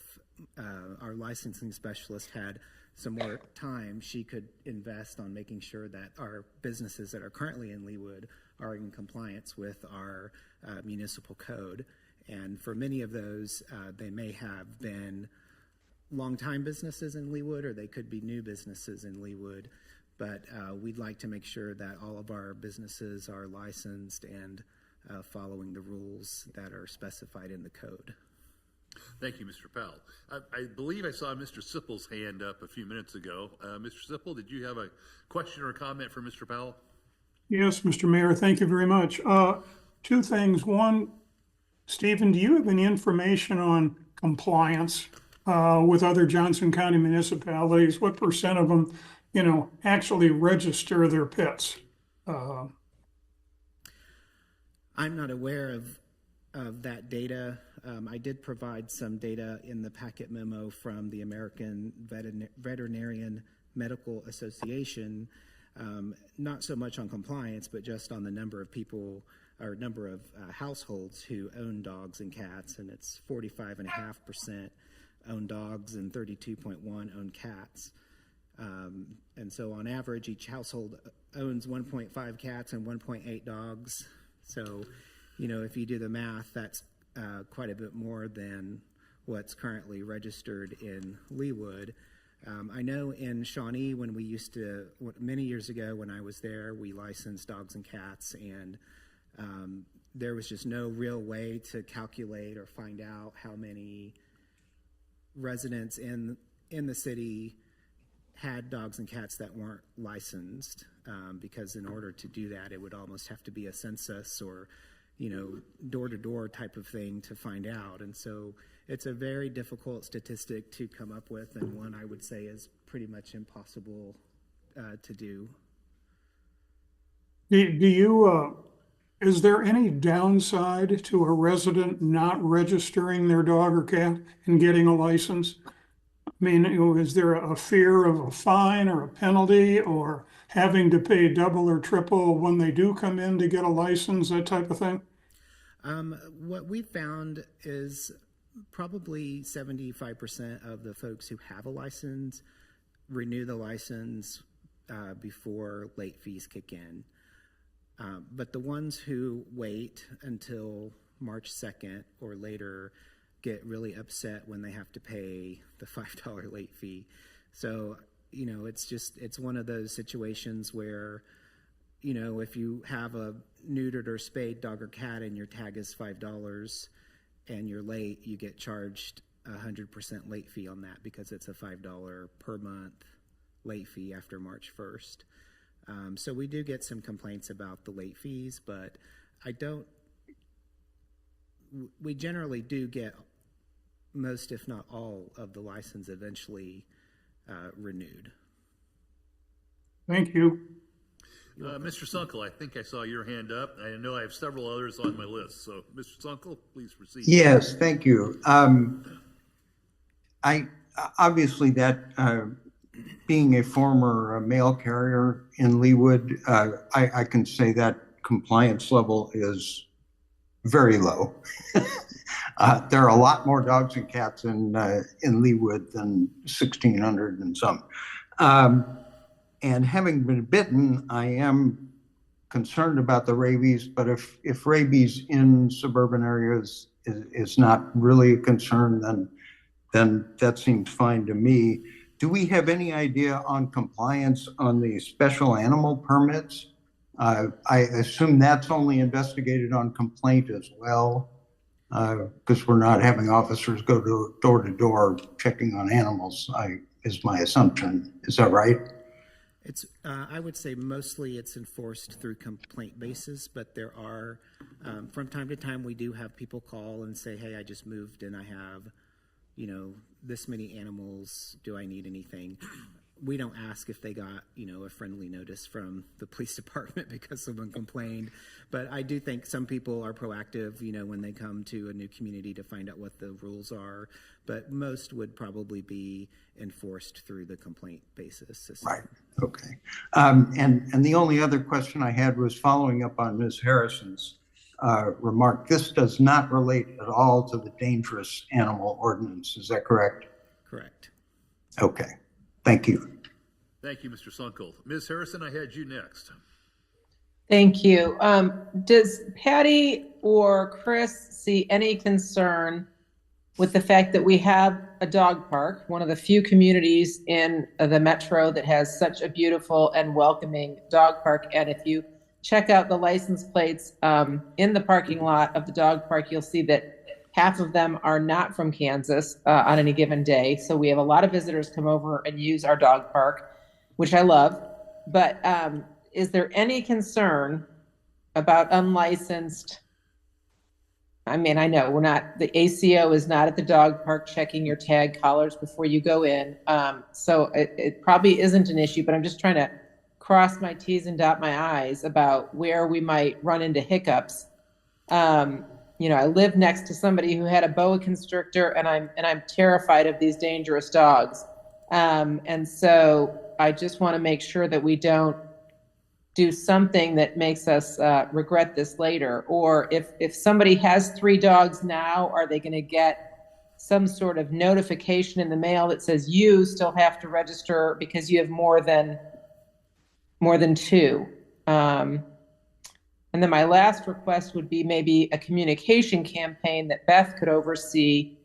our licensing specialist had some more time, she could invest on making sure that our businesses that are currently in Leawood are in compliance with our municipal code. And for many of those, they may have been longtime businesses in Leawood, or they could be new businesses in Leawood. But we'd like to make sure that all of our businesses are licensed and following the rules that are specified in the code. Thank you, Mr. Powell. I believe I saw Mr. Sipple's hand up a few minutes ago. Mr. Sipple, did you have a question or a comment for Mr. Powell? Yes, Mr. Mayor, thank you very much. 2 things. One, Stephen, do you have any information on compliance with other Johnson County municipalities? What % of them, actually register their pets? I'm not aware of that data. I did provide some data in the packet memo from the American Veterinarian Medical Association, not so much on compliance, but just on the number of people or number of households who own dogs and cats, and it's 45.5% own dogs and 32.1 own cats. And so on average, each household owns 1.5 cats and 1.8 dogs. So, if you do the math, that's quite a bit more than what's currently registered in Leawood. I know in Shawnee, when we used to, many years ago when I was there, we licensed dogs and cats, and there was just no real way to calculate or find out how many residents in the city had dogs and cats that weren't licensed, because in order to do that, it would almost have to be a census or, door-to-door type of thing to find out. And so it's a very difficult statistic to come up with, and one I would say is pretty much impossible to do. Is there any downside to a resident not registering their dog or cat and getting a license? I mean, is there a fear of a fine or a penalty or having to pay double or triple when they do come in to get a license, that type of thing? What we found is probably 75% of the folks who have a license renew the license before late fees kick in. But the ones who wait until March 2nd or later get really upset when they have to pay the $5 late fee. So, it's one of those situations where, if you have a neutered or spayed dog or cat and your tag is $5 and you're late, you get charged 100% late fee on that because it's a $5 per month late fee after March 1st. So we do get some complaints about the late fees, but we generally do get most, if not all, of the license eventually renewed. Thank you. Mr. Sunkel, I think I saw your hand up. I know I have several others on my list. So, Mr. Sunkel, please proceed. Yes, thank you. I obviously that being a former mail carrier in Leawood, I can say that compliance level is very low. There are a lot more dogs and cats in Leawood than 1,600 and some. And having been bitten, I am concerned about the rabies, but if rabies in suburban areas is not really a concern, then that seems fine to me. Do we have any idea on compliance on the special animal permits? I assume that's only investigated on complaint as well, because we're not having officers go door to door checking on animals, is my assumption. Is that right? I would say mostly it's enforced through complaint basis, but there are, from time to time, we do have people call and say, hey, I just moved and I have, this many animals. Do I need anything? We don't ask if they got, a friendly notice from the police department because someone complained. But I do think some people are proactive, when they come to a new community to find out what the rules are. But most would probably be enforced through the complaint basis system. Right. Okay. And the only other question I had was following up on Ms. Harrison's remark. This does not relate at all to the dangerous animal ordinance. Is that correct? Correct. Okay. Thank you. Thank you, Mr. Sunkel. Ms. Harrison, I had you next. Thank you. Does Patty or Chris see any concern with the fact that we have a dog park, one of the few communities in the metro that has such a beautiful and welcoming dog park? And if you check out the license plates in the parking lot of the dog park, you'll see that half of them are not from Kansas on any given day. So we have a lot of visitors come over and use our dog park, which I love. But is there any concern about unlicensed? I mean, I know the ACO is not at the dog park checking your tag collars before you go in. So it probably isn't an issue, but I'm just trying to cross my T's and dot my I's about where we might run into hiccups. I live next to somebody who had a boa constrictor, and I'm terrified of these dangerous dogs. And so I just want to make sure that we don't do something that makes us regret this later? Or if somebody has 3 dogs now, are they going to get some sort of notification in the mail that says you still have to register because you have more than 2? And then my last request would be maybe a communication campaign that Beth could oversee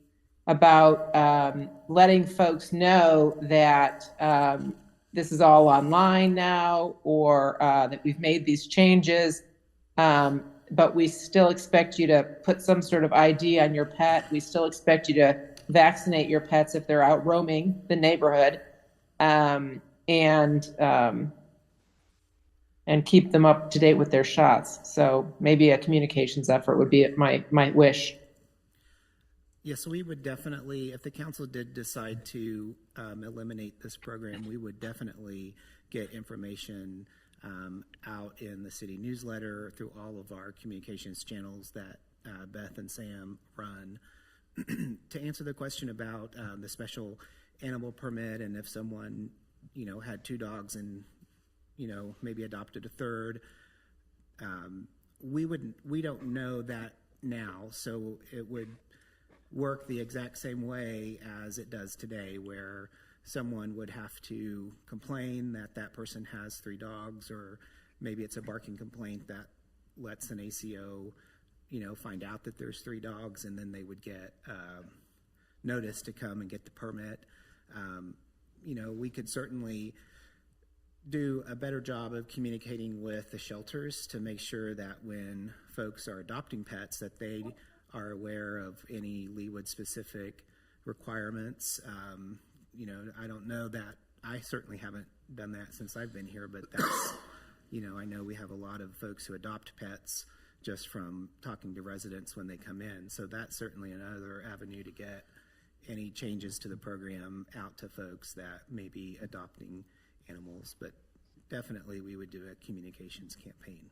about letting folks know that this is all online now, or that we've made these changes, but we still expect you to put some sort of ID on your pet. We still expect you to vaccinate your pets if they're out roaming the neighborhood, and keep them up to date with their shots. So maybe a communications effort would be my wish. Yes, we would definitely, if the council did decide to eliminate this program, we would definitely get information out in the city newsletter through all of our communications channels that Beth and Sam run. To answer the question about the special animal permit, and if someone, had 2 dogs and, maybe adopted a third, we don't know that now, so it would work the exact same way as it does today, where someone would have to complain that that person has 3 dogs, or maybe it's a barking complaint that lets an ACO, find out that there's 3 dogs, and then they would get notice to come and get the permit. We could certainly do a better job of communicating with the shelters to make sure that when folks are adopting pets, that they are aware of any Leawood specific requirements. I don't know that, I certainly haven't done that since I've been here, but that's, I know we have a lot of folks who adopt pets just from talking to residents when they come in. So that's certainly another avenue to get any changes to the program out to folks that may be adopting animals, but definitely we would do a communications campaign.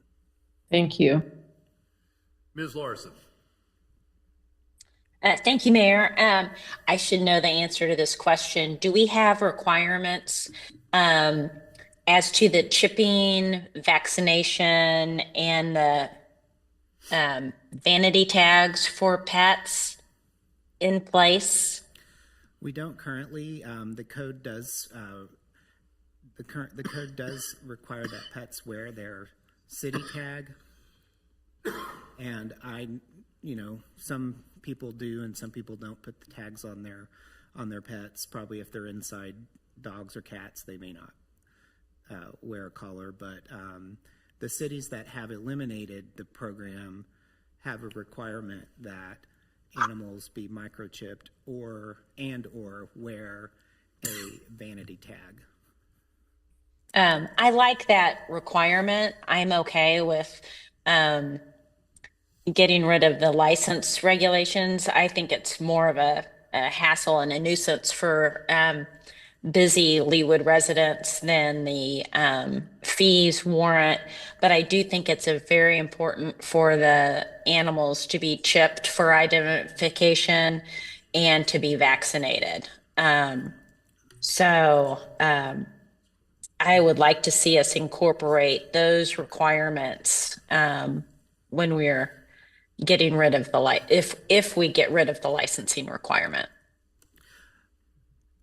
Thank you. Ms. Larson. Thank you, Mayor. I should know the answer to this question. Do we have requirements as to the chipping, vaccination, and the vanity tags for pets in place? We don't currently. The code does. The code does require that pets wear their city tag, and some people do and some people don't put the tags on their pets. Probably if they're inside dogs or cats, they may not wear a collar. But the cities that have eliminated the program have a requirement that animals be microchipped or wear a vanity tag. I like that requirement. I'm okay with getting rid of the license regulations. I think it's more of a hassle and a nuisance for busy Leawood residents than the fees warrant. But I do think it's very important for the animals to be chipped for identification and to be vaccinated. I would like to see us incorporate those requirements when we're getting rid of if we get rid of the licensing requirement.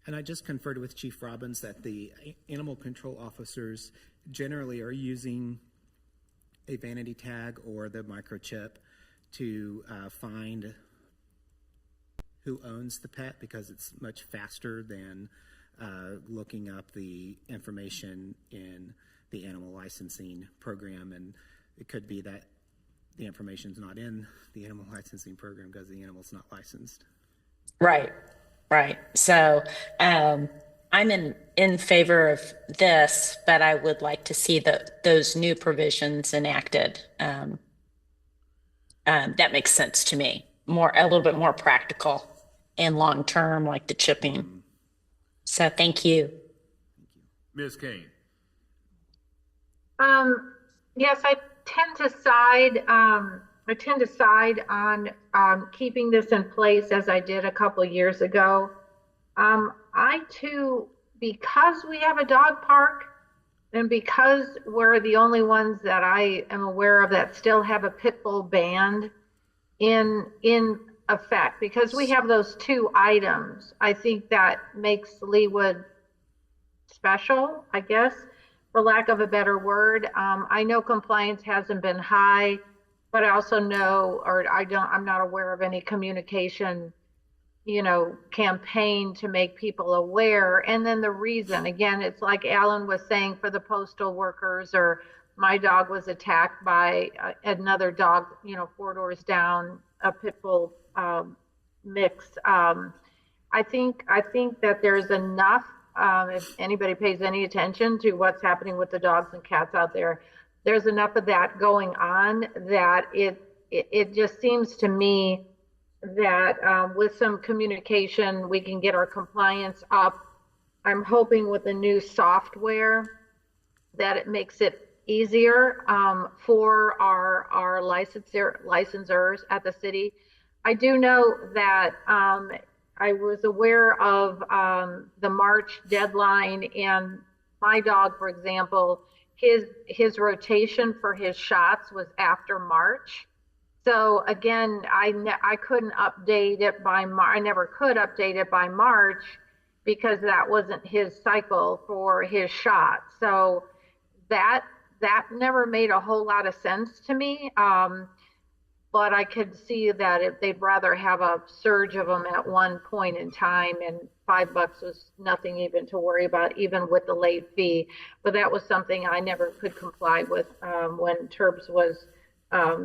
And I just conferred with Chief Robbins that the animal control officers generally are using a vanity tag or the microchip to find who owns the pet, because it's much faster than looking up the information in the animal licensing program. And it could be that the information's not in the animal licensing program because the animal's not licensed. Right. So I'm in favor of this, but I would like to see those new provisions enacted. That makes sense to me. A little bit more practical and long term, like the chipping. So thank you. Ms. Kane. Yes, I tend to side on keeping this in place as I did a couple of years ago. I too, because we have a dog park And because we're the only ones that I am aware of that still have a pit bull ban in effect, because we have those two items, I think that makes Leawood special, I guess, for lack of a better word. I know compliance hasn't been high, but I also know, or I'm not aware of any communication, campaign to make people aware. And then the reason, again, it's like Alan was saying for the postal workers, or my dog was attacked by another dog, 4 doors down, a pit bull mix. I think that there's enough, if anybody pays any attention to what's happening with the dogs and cats out there, there's enough of that going on that it just seems to me that with some communication, we can get our compliance up. I'm hoping with the new software that it makes it easier for our licensors at the city. I do know that I was aware of the March deadline, and my dog, for example, his rotation for his shots was after March. So again, I couldn't update it by I never could update it by March because that wasn't his cycle for his shot. So that never made a whole lot of sense to me. But I could see that if they'd rather have a surge of them at one point in time, and $5 was nothing even to worry about, even with the late fee. But that was something I never could comply with when Turbs was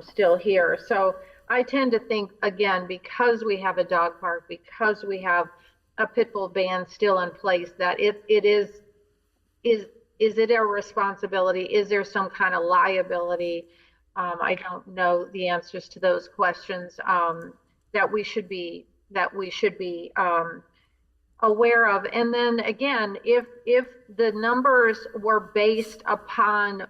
still here. So I tend to think, again, because we have a dog park, because we have a pit bull ban still in place, that is it our responsibility? Is there some kind of liability? I don't know the answers to those questions that we should be aware of. And then again, if the numbers were based upon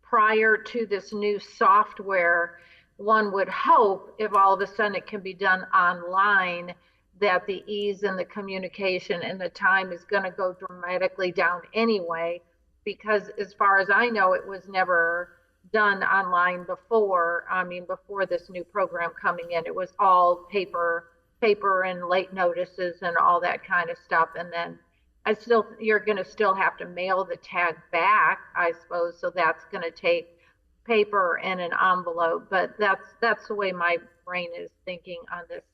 prior to this new software, one would hope if all of a sudden it can be done online, that the ease and the communication and the time is going to go dramatically down anyway, because as far as I know, it was never done online before. I mean, before this new program coming in, it was all paper and late notices and all that kind of stuff. And then you're going to still have to mail the tag back, I suppose. So that's going to take paper and an envelope. But that's the way my brain is thinking on this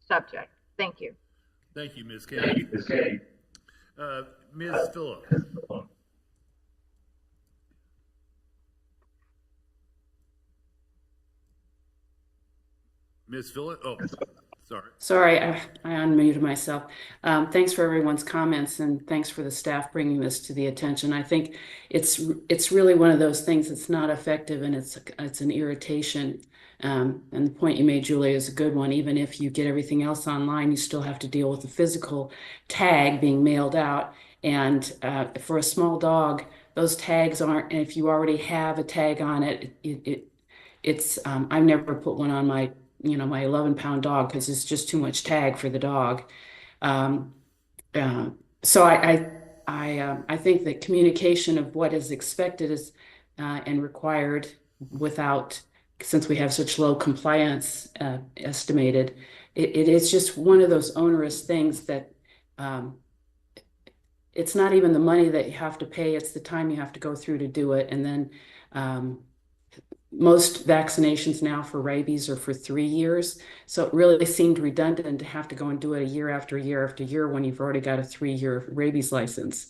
subject. Thank you. Thank you, Ms. Katie. Ms. Phillip. Ms. Phillip? Oh, sorry. Sorry, I unmuted myself. Thanks for everyone's comments, and thanks for the staff bringing this to the attention. I think it's really one of those things that's not effective, and it's an irritation. And the point you made, Julia, is a good one. Even if you get everything else online, you still have to deal with the physical tag being mailed out. And for a small dog, those tags aren't. And if you already have a tag on it, it's. I've never put one on my 11-pound dog because it's just too much tag for the dog. So I think that communication of what is expected is and required since we have such low compliance estimated, it is just one of those onerous things that it's not even the money that you have to pay, it's the time you have to go through to do it. And then most vaccinations now for rabies are for 3 years. So it really seemed redundant to have to go and do it year after year after year when you've already got a 3-year rabies license.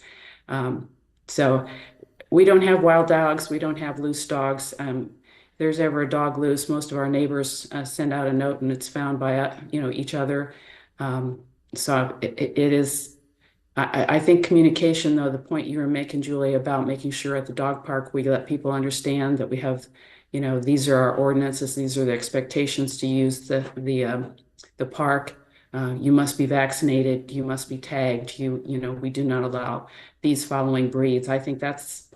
So we don't have wild dogs. We don't have loose dogs. If there's ever a dog loose, most of our neighbors send out a note and it's found by each other. So it is, I think communication, though, the point you were making, Julie, about making sure at the dog park we let people understand that we have, these are our ordinances, these are the expectations to use the park. You must be vaccinated, you must be tagged, we do not allow these following breeds. I think that's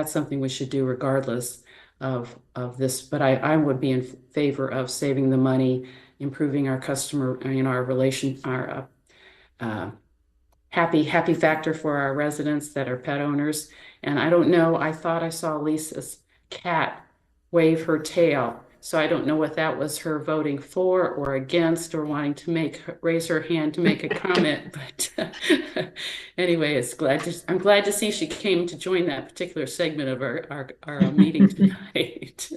something we should do regardless of this, but I would be in favor of saving the money, improving our customer, our happy factor for our residents that are pet owners. And I don't know, I thought I saw Lisa's cat wave her tail. So I don't know what that was, her voting for or against or wanting to raise her hand to make a comment. But anyway, I'm glad to see she came to join that particular segment of our meeting tonight.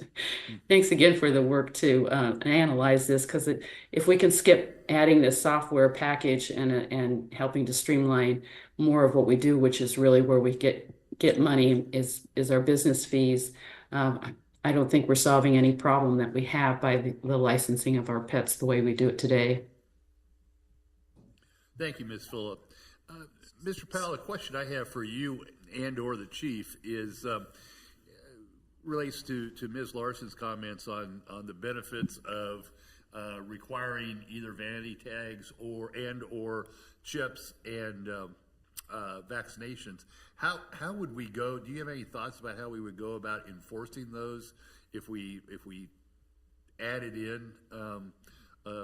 Thanks again for the work to analyze this, because if we can skip adding this software package and helping to streamline more of what we do, which is really where we get money is our business fees. I don't think we're solving any problem that we have by the licensing of our pets the way we do it today. Thank you, Ms. Phillip. Mr. Powell, a question I have for you and or the chief is relates to Ms. Larson's comments on the benefits of requiring either vanity tags or chips and vaccinations. How would we go? Do you have any thoughts about how we would go about enforcing those if we added in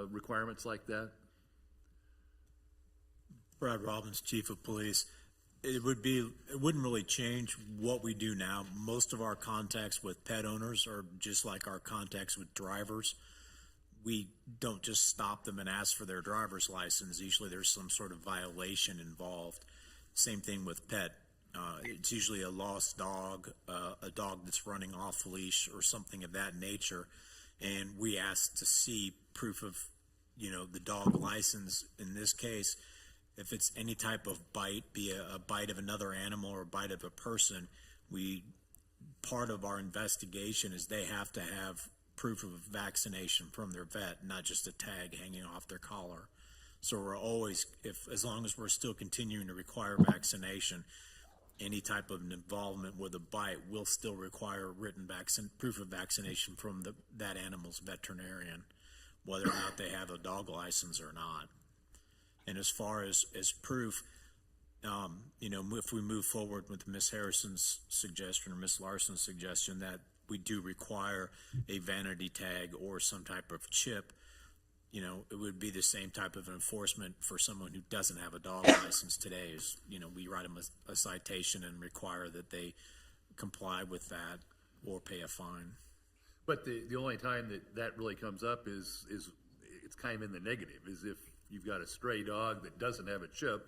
requirements like that? Brad Robbins, Chief of Police. It wouldn't really change what we do now. Most of our contacts with pet owners are just like our contacts with drivers. We don't just stop them and ask for their driver's license. Usually there's some sort of violation involved. Same thing with pet. It's usually a lost dog, a dog that's running off leash or something of that nature. And we ask to see proof of, the dog license. In this case, if it's any type of bite, be a bite of another animal or a bite of a person, part of our investigation is they have to have proof of vaccination from their vet, not just a tag hanging off their collar. So we're always, as long as we're still continuing to require vaccination, any type of involvement with a bite will still require written proof of vaccination from that animal's veterinarian, whether or not they have a dog license or not. And as far as proof, if we move forward with Ms. Harrison's suggestion or Ms. Larson's suggestion that we do require a vanity tag or some type of chip, it would be the same type of enforcement for someone who doesn't have a dog license today. We write them a citation and require that they comply with that or pay a fine. But the only time that really comes up is it's kind of in the negative, is if you've got a stray dog that doesn't have a chip.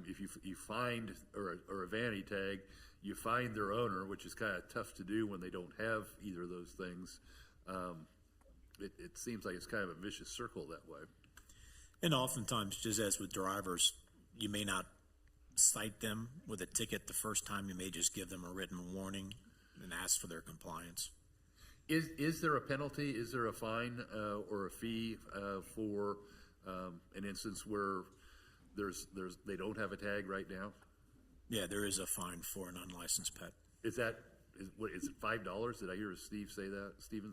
If you find or a vanity tag, you find their owner, which is kind of tough to do when they don't have either of those things. It seems like it's kind of a vicious circle that way. And oftentimes, just as with drivers, you may not cite them with a ticket the first time. You may just give them a written warning and ask for their compliance. Is there a penalty? Is there a fine or a fee for an instance where they don't have a tag right now? Yeah, there is a fine for an unlicensed pet. Is it $5? Did I hear Stephen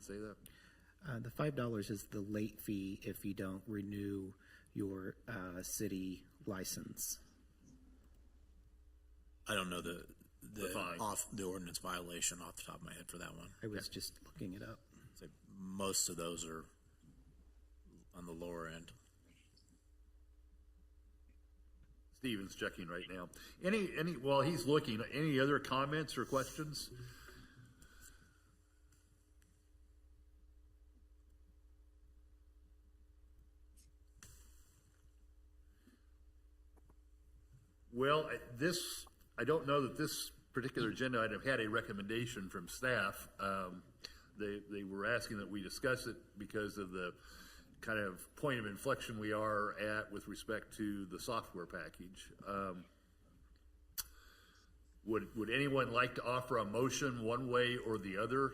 say that? The $5 is the late fee if you don't renew your city license. I don't know the ordinance violation off the top of my head for that one. I was just looking it up. So most of those are on the lower end. Stephen's checking right now. While he's looking, any other comments or questions? Well, I don't know that this particular agenda item had a recommendation from staff. They were asking that we discuss it because of the kind of point of inflection we are at with respect to the software package. Would anyone like to offer a motion one way or the other,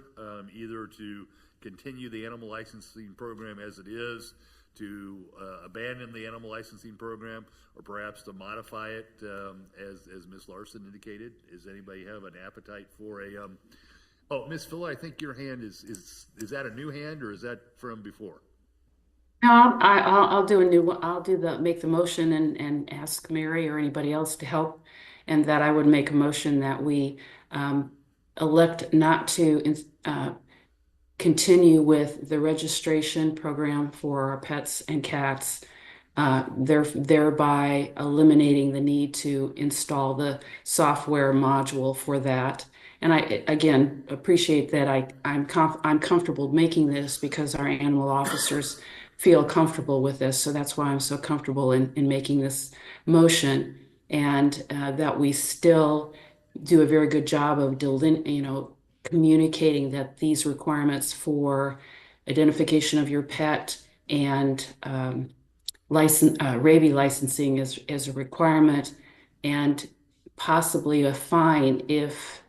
either to continue the animal licensing program as it is, to abandon the animal licensing program, or perhaps to modify it as Ms. Larson indicated? Does anybody have an appetite for a Ms. Phillip, I think your hand is that a new hand or is that from before? No, I'll do a new one. I'll make the motion and ask Mary or anybody else to help, and that I would make a motion that we elect not to continue with the registration program for our pets and cats thereby eliminating the need to install the software module for that. And I, again, appreciate that I'm comfortable making this because our animal officers feel comfortable with this. So that's why I'm so comfortable in making this motion, and that we still do a very good job of communicating that these requirements for identification of your pet and rabies licensing is a requirement, and possibly a fine if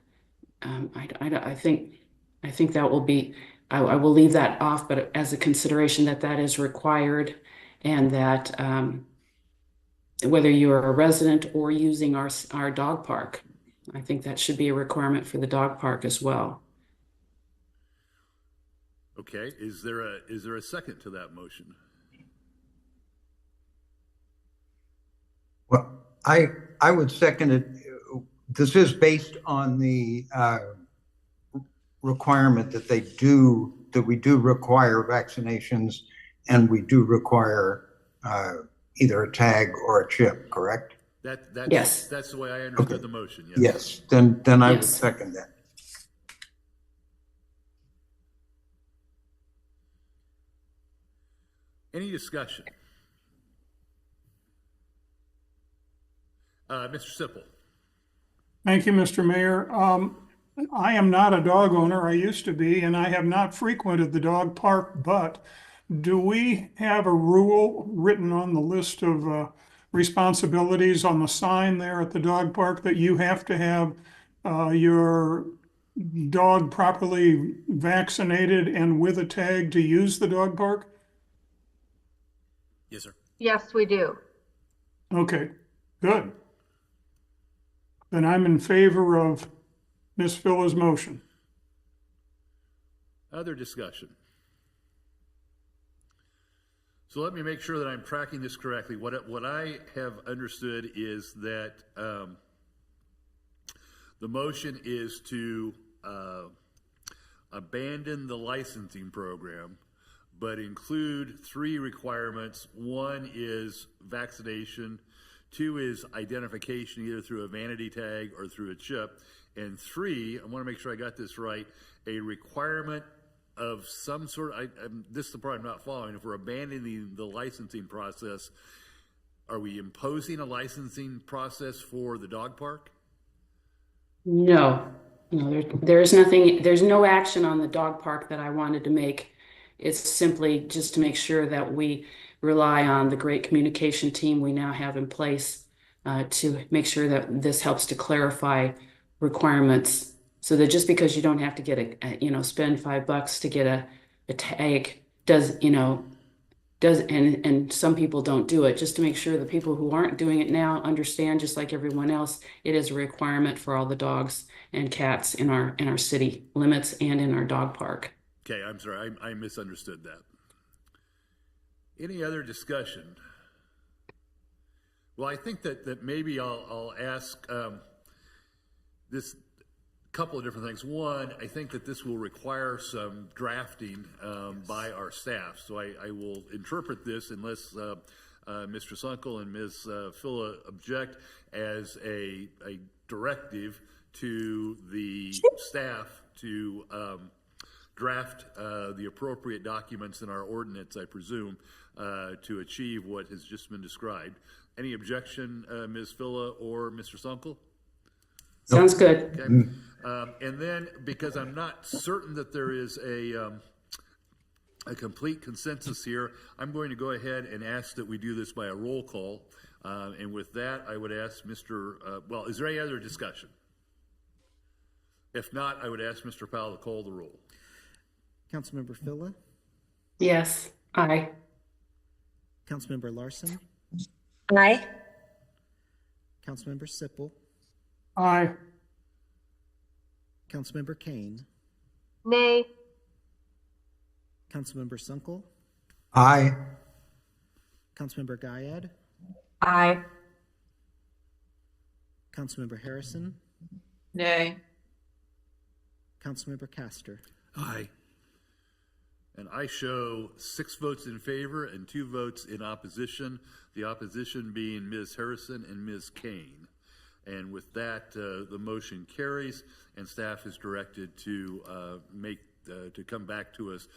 I think that will be, I will leave that off, but as a consideration that is required, and that whether you're a resident or using our dog park, I think that should be a requirement for the dog park as well. Okay, is there a second to that motion? Well, I would second it. This is based on the requirement that we do require vaccinations, and we do require either a tag or a chip, correct? Yes. That's the way I understood the motion, yes. Yes, then I would second that. Any discussion? Mr. Sipple. Thank you, Mr. Mayor. I am not a dog owner. I used to be, and I have not frequented the dog park, but do we have a rule written on the list of responsibilities on the sign there at the dog park that you have to have your dog properly vaccinated and with a tag to use the dog park? Yes, sir. Yes, we do. Okay, good. Then I'm in favor of Ms. Filla's motion. Other discussion? So let me make sure that I'm tracking this correctly. What I have understood is that the motion is to abandon the licensing program, but include 3 requirements. 1 is vaccination, 2 is identification either through a vanity tag or through a chip, and 3, I want to make sure I got this right, a requirement of some sort. This is the part I'm not following. If we're abandoning the licensing process, are we imposing a licensing process for the dog park? No, there's nothing, there's no action on the dog park that I wanted to make. It's simply just to make sure that we rely on the great communication team we now have in place to make sure that this helps to clarify requirements, so that just because you don't have to get spend $5 to get a tag and some people don't do it, just to make sure the people who aren't doing it now understand, just like everyone else, it is a requirement for all the dogs and cats in our city limits and in our dog park. Okay, I'm sorry, I misunderstood that. Any other discussion? Well, I think that maybe I'll ask this couple of different things. One, I think that this will require some drafting by our staff. So I will interpret this, unless Mr. Sunkel and Ms. Filla object, as a directive to the staff to draft the appropriate documents in our ordinance, I presume, to achieve what has just been described. Any objection, Ms. Filla or Mr. Sunkel? Sounds good. Okay. And then, because I'm not certain that there is a complete consensus here, I'm going to go ahead and ask that we do this by a roll call. And with that, I would ask well, is there any other discussion? If not, I would ask Mr. Powell to call the roll. Councilmember Filla? Yes. Aye. Councilmember Larson? Aye. Councilmember Sipple? Aye. Councilmember Kane? Nay. Councilmember Sunkel? Aye. Councilmember Guyad? Aye. Councilmember Harrison? Nay. Councilmember Castor? Aye. And I show 6 votes in favor and 2 votes in opposition, the opposition being Ms. Harrison and Ms. Kane. And with that, the motion carries, and staff is directed to to come back to us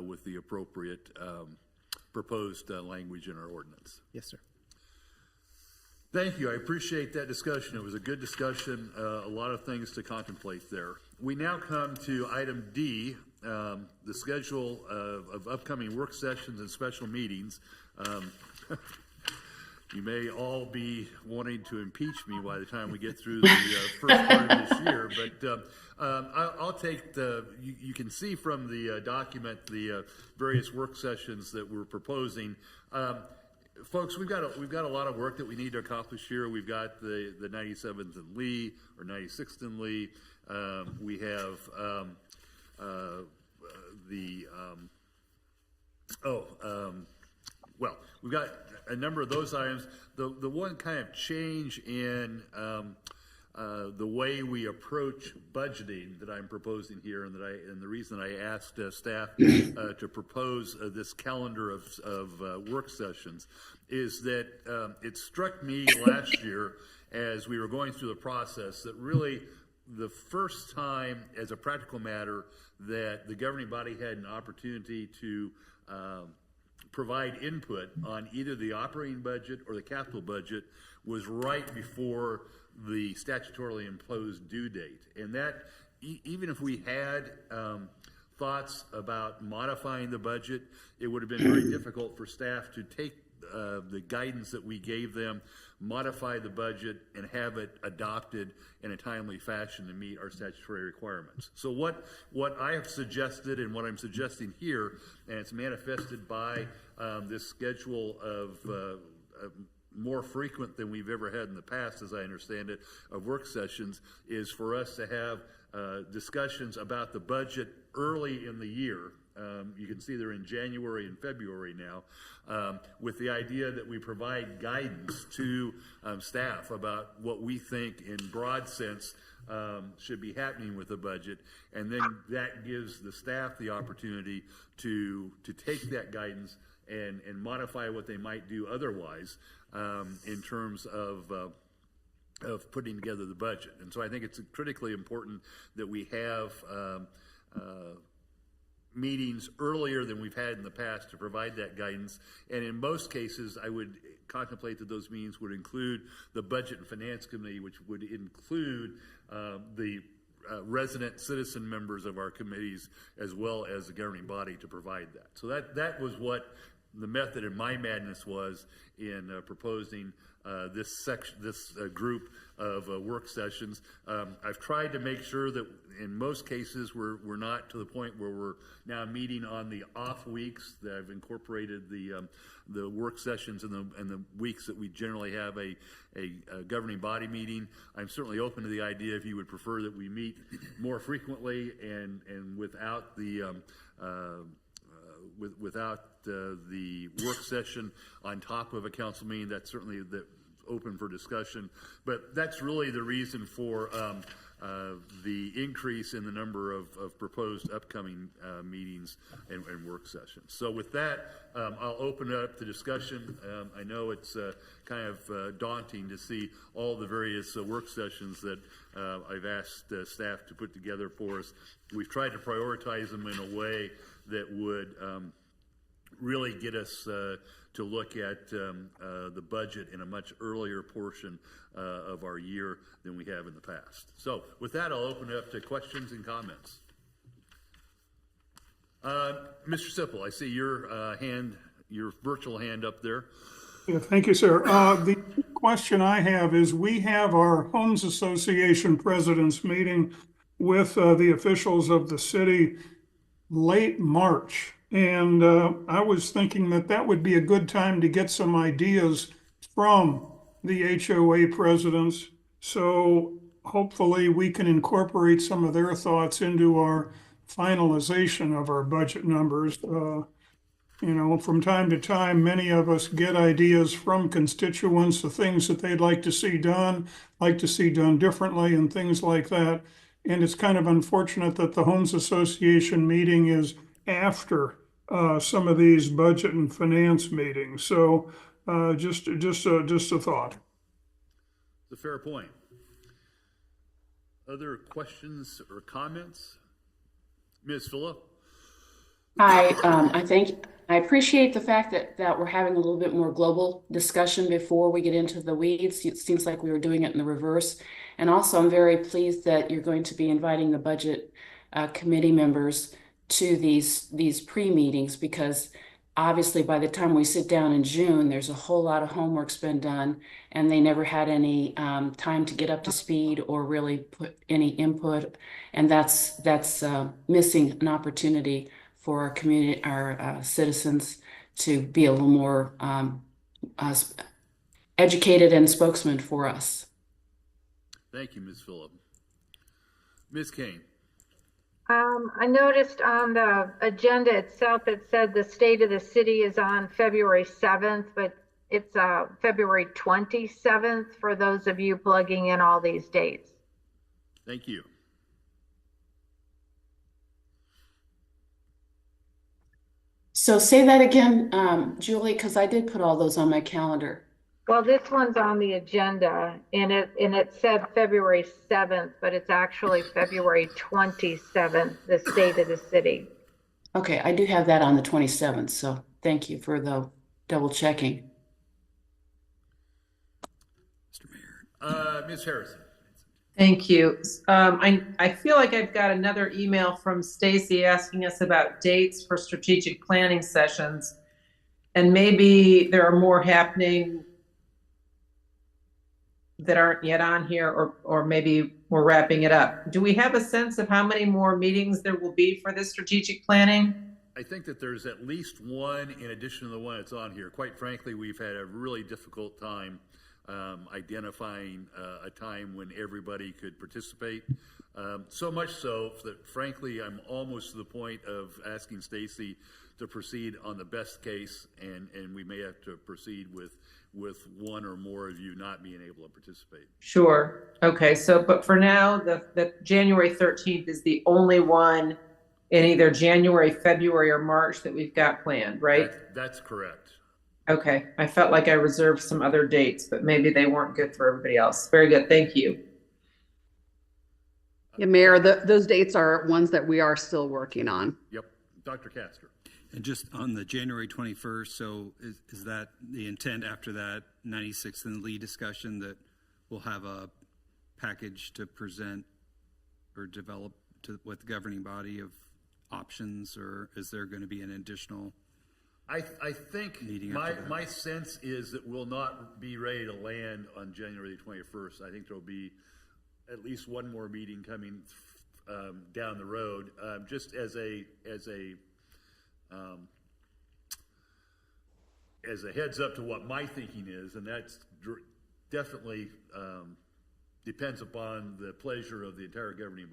with the appropriate proposed language in our ordinance. Yes, sir. Thank you. I appreciate that discussion. It was a good discussion, a lot of things to contemplate there. We now come to item D, the schedule of upcoming work sessions and special meetings. You may all be wanting to impeach me by the time we get through the first part of this year, but I'll take you can see from the document the various work sessions that we're proposing. Folks, we've got a lot of work that we need to accomplish here. We've got the 97th and Lee, or 96th and Lee. We have well, we've got a number of those items. The one kind of change in the way we approach budgeting that I'm proposing here, and the reason I asked staff to propose this calendar of work sessions is that it struck me last year as we were going through the process that really the first time, as a practical matter, that the governing body had an opportunity to provide input on either the operating budget or the capital budget was right before the statutorily imposed due date. And that, even if we had thoughts about modifying the budget, it would have been very difficult for staff to take the guidance that we gave them, modify the budget, and have it adopted in a timely fashion to meet our statutory requirements. So what I have suggested and what I'm suggesting here, and it's manifested by this schedule of more frequent than we've ever had in the past, as I understand it, of work sessions, is for us to have discussions about the budget early in the year. You can see they're in January and February now, with the idea that we provide guidance to staff about what we think in broad sense should be happening with the budget, and then that gives the staff the opportunity to take that guidance and modify what they might do otherwise in terms of putting together the budget. And so I think it's critically important that we have meetings earlier than we've had in the past to provide that guidance. And in most cases, I would contemplate that those meetings would include the Budget and Finance Committee, which would include the resident citizen members of our committees, as well as the governing body, to provide that. So that was what the method in my madness was in proposing this group of work sessions. I've tried to make sure that in most cases we're not to the point where we're now meeting on the off weeks. That I've incorporated the work sessions in the weeks that we generally have a governing body meeting. I'm certainly open to the idea if you would prefer that we meet more frequently and without the without the work session on top of a council meeting. That's certainly open for discussion, but that's really the reason for the increase in the number of proposed upcoming meetings and work sessions. So with that, I'll open up the discussion. I know it's kind of daunting to see all the various work sessions that I've asked staff to put together for us. We've tried to prioritize them in a way that would really get us to look at the budget in a much earlier portion of our year than we have in the past. So with that, I'll open it up to questions and comments. Mr. Sipple, I see your virtual hand up there. Yeah, thank you, sir. The question I have is, we have our Homes Association President's meeting with the officials of the city late March. And I was thinking that would be a good time to get some ideas from the HOA presidents. So hopefully we can incorporate some of their thoughts into our finalization of our budget numbers. You know, from time to time, many of us get ideas from constituents, the things that they'd like to see done differently, and things like that. And it's kind of unfortunate that the Homes Association meeting is after some of these budget and finance meetings. So just a thought. It's a fair point. Other questions or comments? Ms. Phillip? I appreciate the fact that we're having a little bit more global discussion before we get into the weeds. It seems like we were doing it in the reverse. And also, I'm very pleased that you're going to be inviting the budget committee members to these pre-meetings, because obviously by the time we sit down in June, there's a whole lot of homework's been done, and they never had any time to get up to speed or really put any input. And that's missing an opportunity for our community, our citizens, to be a little more educated and spokesman for us. Thank you, Ms. Phillip. Ms. Kane? I noticed on the agenda itself, it said the State of the City is on February 7th, but it's February 27th for those of you plugging in all these dates. Thank you. So say that again, Julie, because I did put all those on my calendar. Well, this one's on the agenda, and it said February 7th, but it's actually February 27th, the State of the City. Okay, I do have that on the 27th, so thank you for the double checking. Mr. Mayor. Ms. Harrison? Thank you. I feel like I've got another email from Stacy asking us about dates for strategic planning sessions, and maybe there are more happening that aren't yet on here, or maybe we're wrapping it up. Do we have a sense of how many more meetings there will be for this strategic planning? I think that there's at least one in addition to the one that's on here. Quite frankly, we've had a really difficult time identifying a time when everybody could participate. So much so that frankly, I'm almost to the point of asking Stacy to proceed on the best case, and we may have to proceed with one or more of you not being able to participate. Sure. Okay. So, but for now, the January 13th is the only one in either January, February, or March that we've got planned, right? That's correct. Okay. I felt like I reserved some other dates, but maybe they weren't good for everybody else. Very good. Thank you. Yeah, Mayor, those dates are ones that we are still working on. Yep. Dr. Castor. And just on the January 21st, so is that the intent after that 96th and Lee discussion that we'll have a package to present or develop with the governing body of options, or is there going to be an additional? I think my sense is that we'll not be ready to land on January the 21st. I think there'll be at least one more meeting coming down the road, just as a heads up to what my thinking is, and that's definitely depends upon the pleasure of the entire governing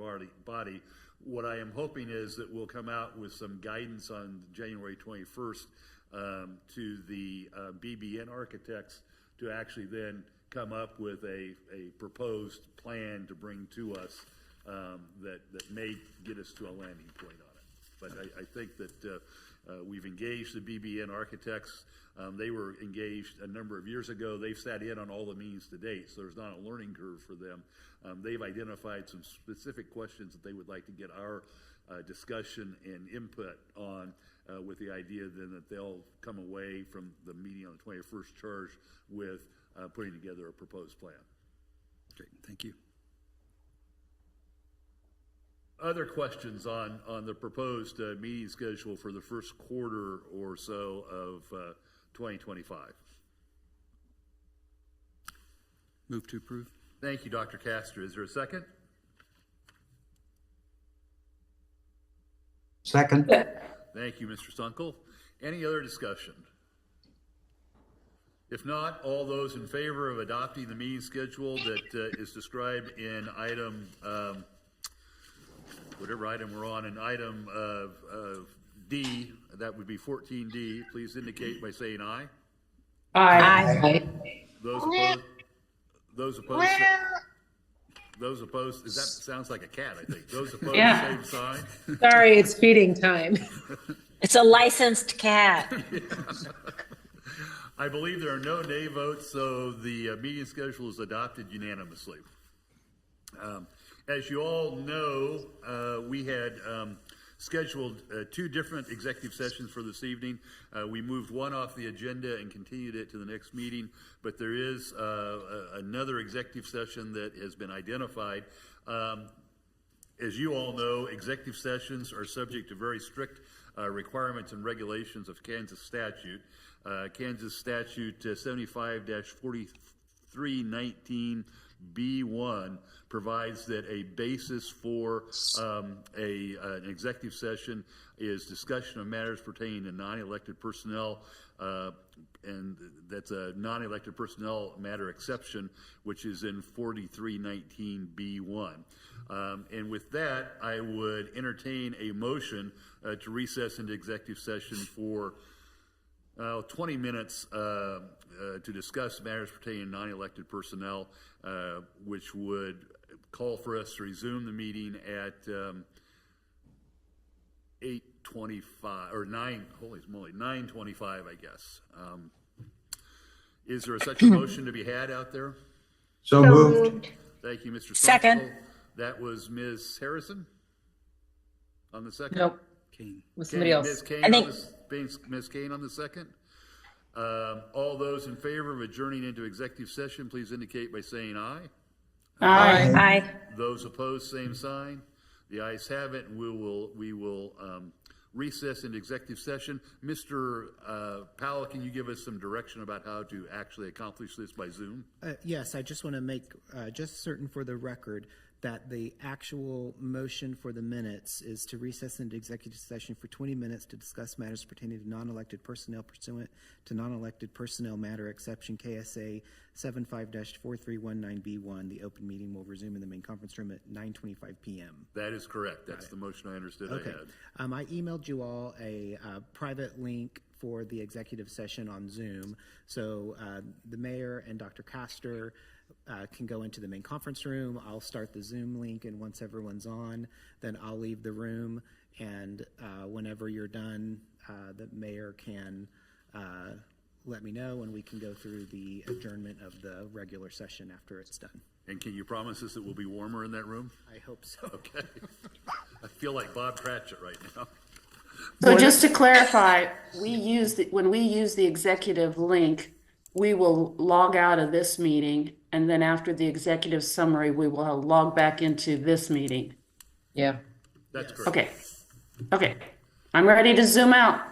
body. What I am hoping is that we'll come out with some guidance on January 21st to the BBN architects to actually then come up with a proposed plan to bring to us that may get us to a landing point on it. But I think that we've engaged the BBN architects. They were engaged a number of years ago. They've sat in on all the meetings to date, so there's not a learning curve for them. They've identified some specific questions that they would like to get our discussion and input on, with the idea then that they'll come away from the meeting on the 21st charged with putting together a proposed plan. Great, thank you. Other questions on the proposed meeting schedule for the first quarter or so of 2025? Move to approve. Thank you, Dr. Castor. Is there a second? Second. Thank you, Mr. Sunkel. Any other discussion? If not, all those in favor of adopting the meeting schedule that is described in item, whatever item we're on, in item D, that would be 14D, please indicate by saying aye. Aye. Those opposed, Those opposed, that sounds like a cat, I think. Those opposed, Yeah. same sign. Sorry, it's feeding time. It's a licensed cat. I believe there are no nay votes, so the meeting schedule is adopted unanimously. As you all know, we had scheduled two different executive sessions for this evening. We moved one off the agenda and continued it to the next meeting, but there is another executive session that has been identified. As you all know, executive sessions are subject to very strict requirements and regulations of Kansas statute. Kansas statute 75-4319B1 provides that a basis for an executive session is discussion of matters pertaining to non-elected personnel, and that's a non-elected personnel matter exception, which is in 4319B1. And with that, I would entertain a motion to recess into executive session for 20 minutes to discuss matters pertaining to non-elected personnel, which would call for us to resume the meeting at 8:25 or 9:25, I guess. Is there such a motion to be had out there? So moved. Thank you, Mr. Second. Sonsel. That was Ms. Harrison on the second? Nope. Kane. With somebody else. Ms. Kane I think- Ms. Kane on the second. All those in favor of adjourning into executive session, please indicate by saying aye. Aye. Aye. Those opposed, same sign. The ayes have it, and we will recess into executive session. Mr. Powell, can you give us some direction about how to actually accomplish this by Zoom? Yes, I just want to make just certain for the record that the actual motion for the minutes is to recess into executive session for 20 minutes to discuss matters pertaining to non-elected personnel pursuant to non-elected personnel matter exception KSA 75-4319B1. The open meeting will resume in the main conference room at 9:25 p.m. That is correct. That's the motion I understood Okay. I had. I emailed you all a private link for the executive session on Zoom. So the mayor and Dr. Castor can go into the main conference room. I'll start the Zoom link, and once everyone's on, then I'll leave the room. And whenever you're done, the mayor can let me know, and we can go through the adjournment of the regular session after it's done. And can you promise us it will be warmer in that room? I hope so. Okay. I feel like Bob Cratchit right now. So just to clarify, when we use the executive link, we will log out of this meeting, and then after the executive summary, we will log back into this meeting. Yeah. That's correct. Okay. Okay. I'm ready to zoom out.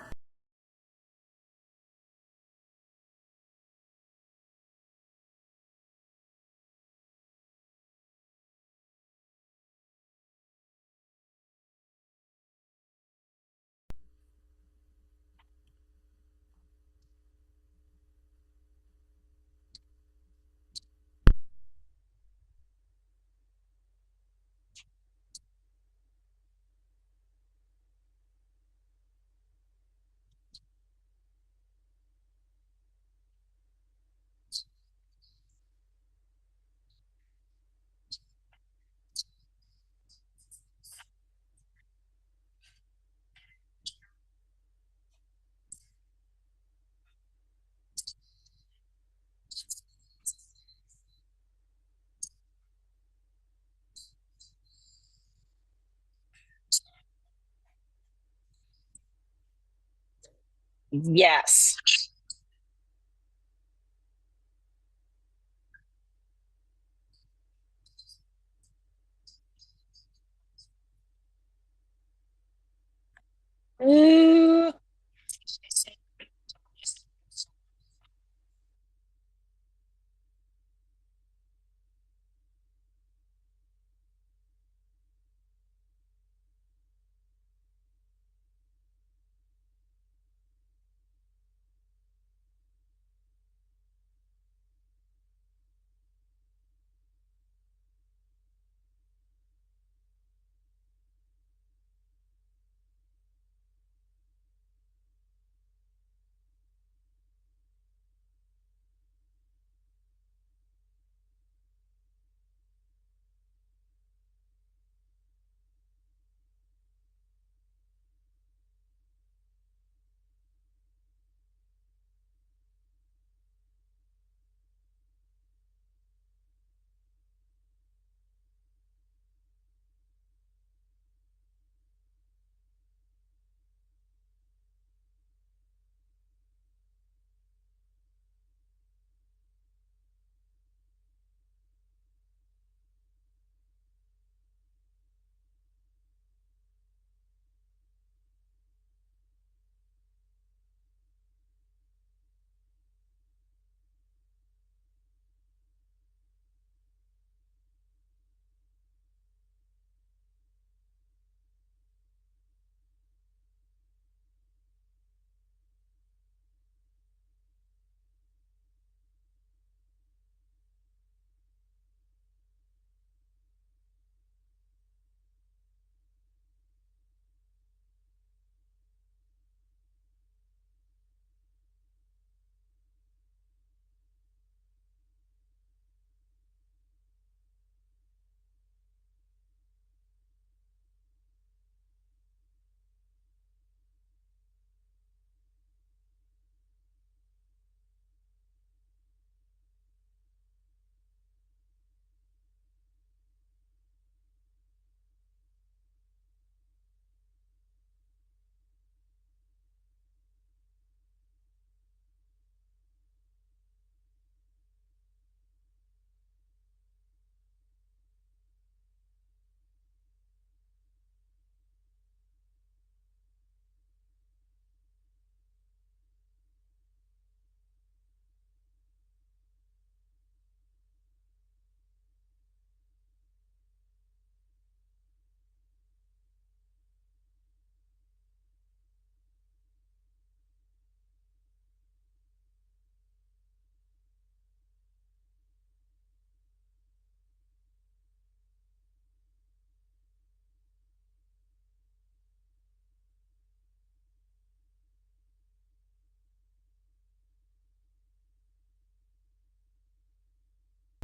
Yes.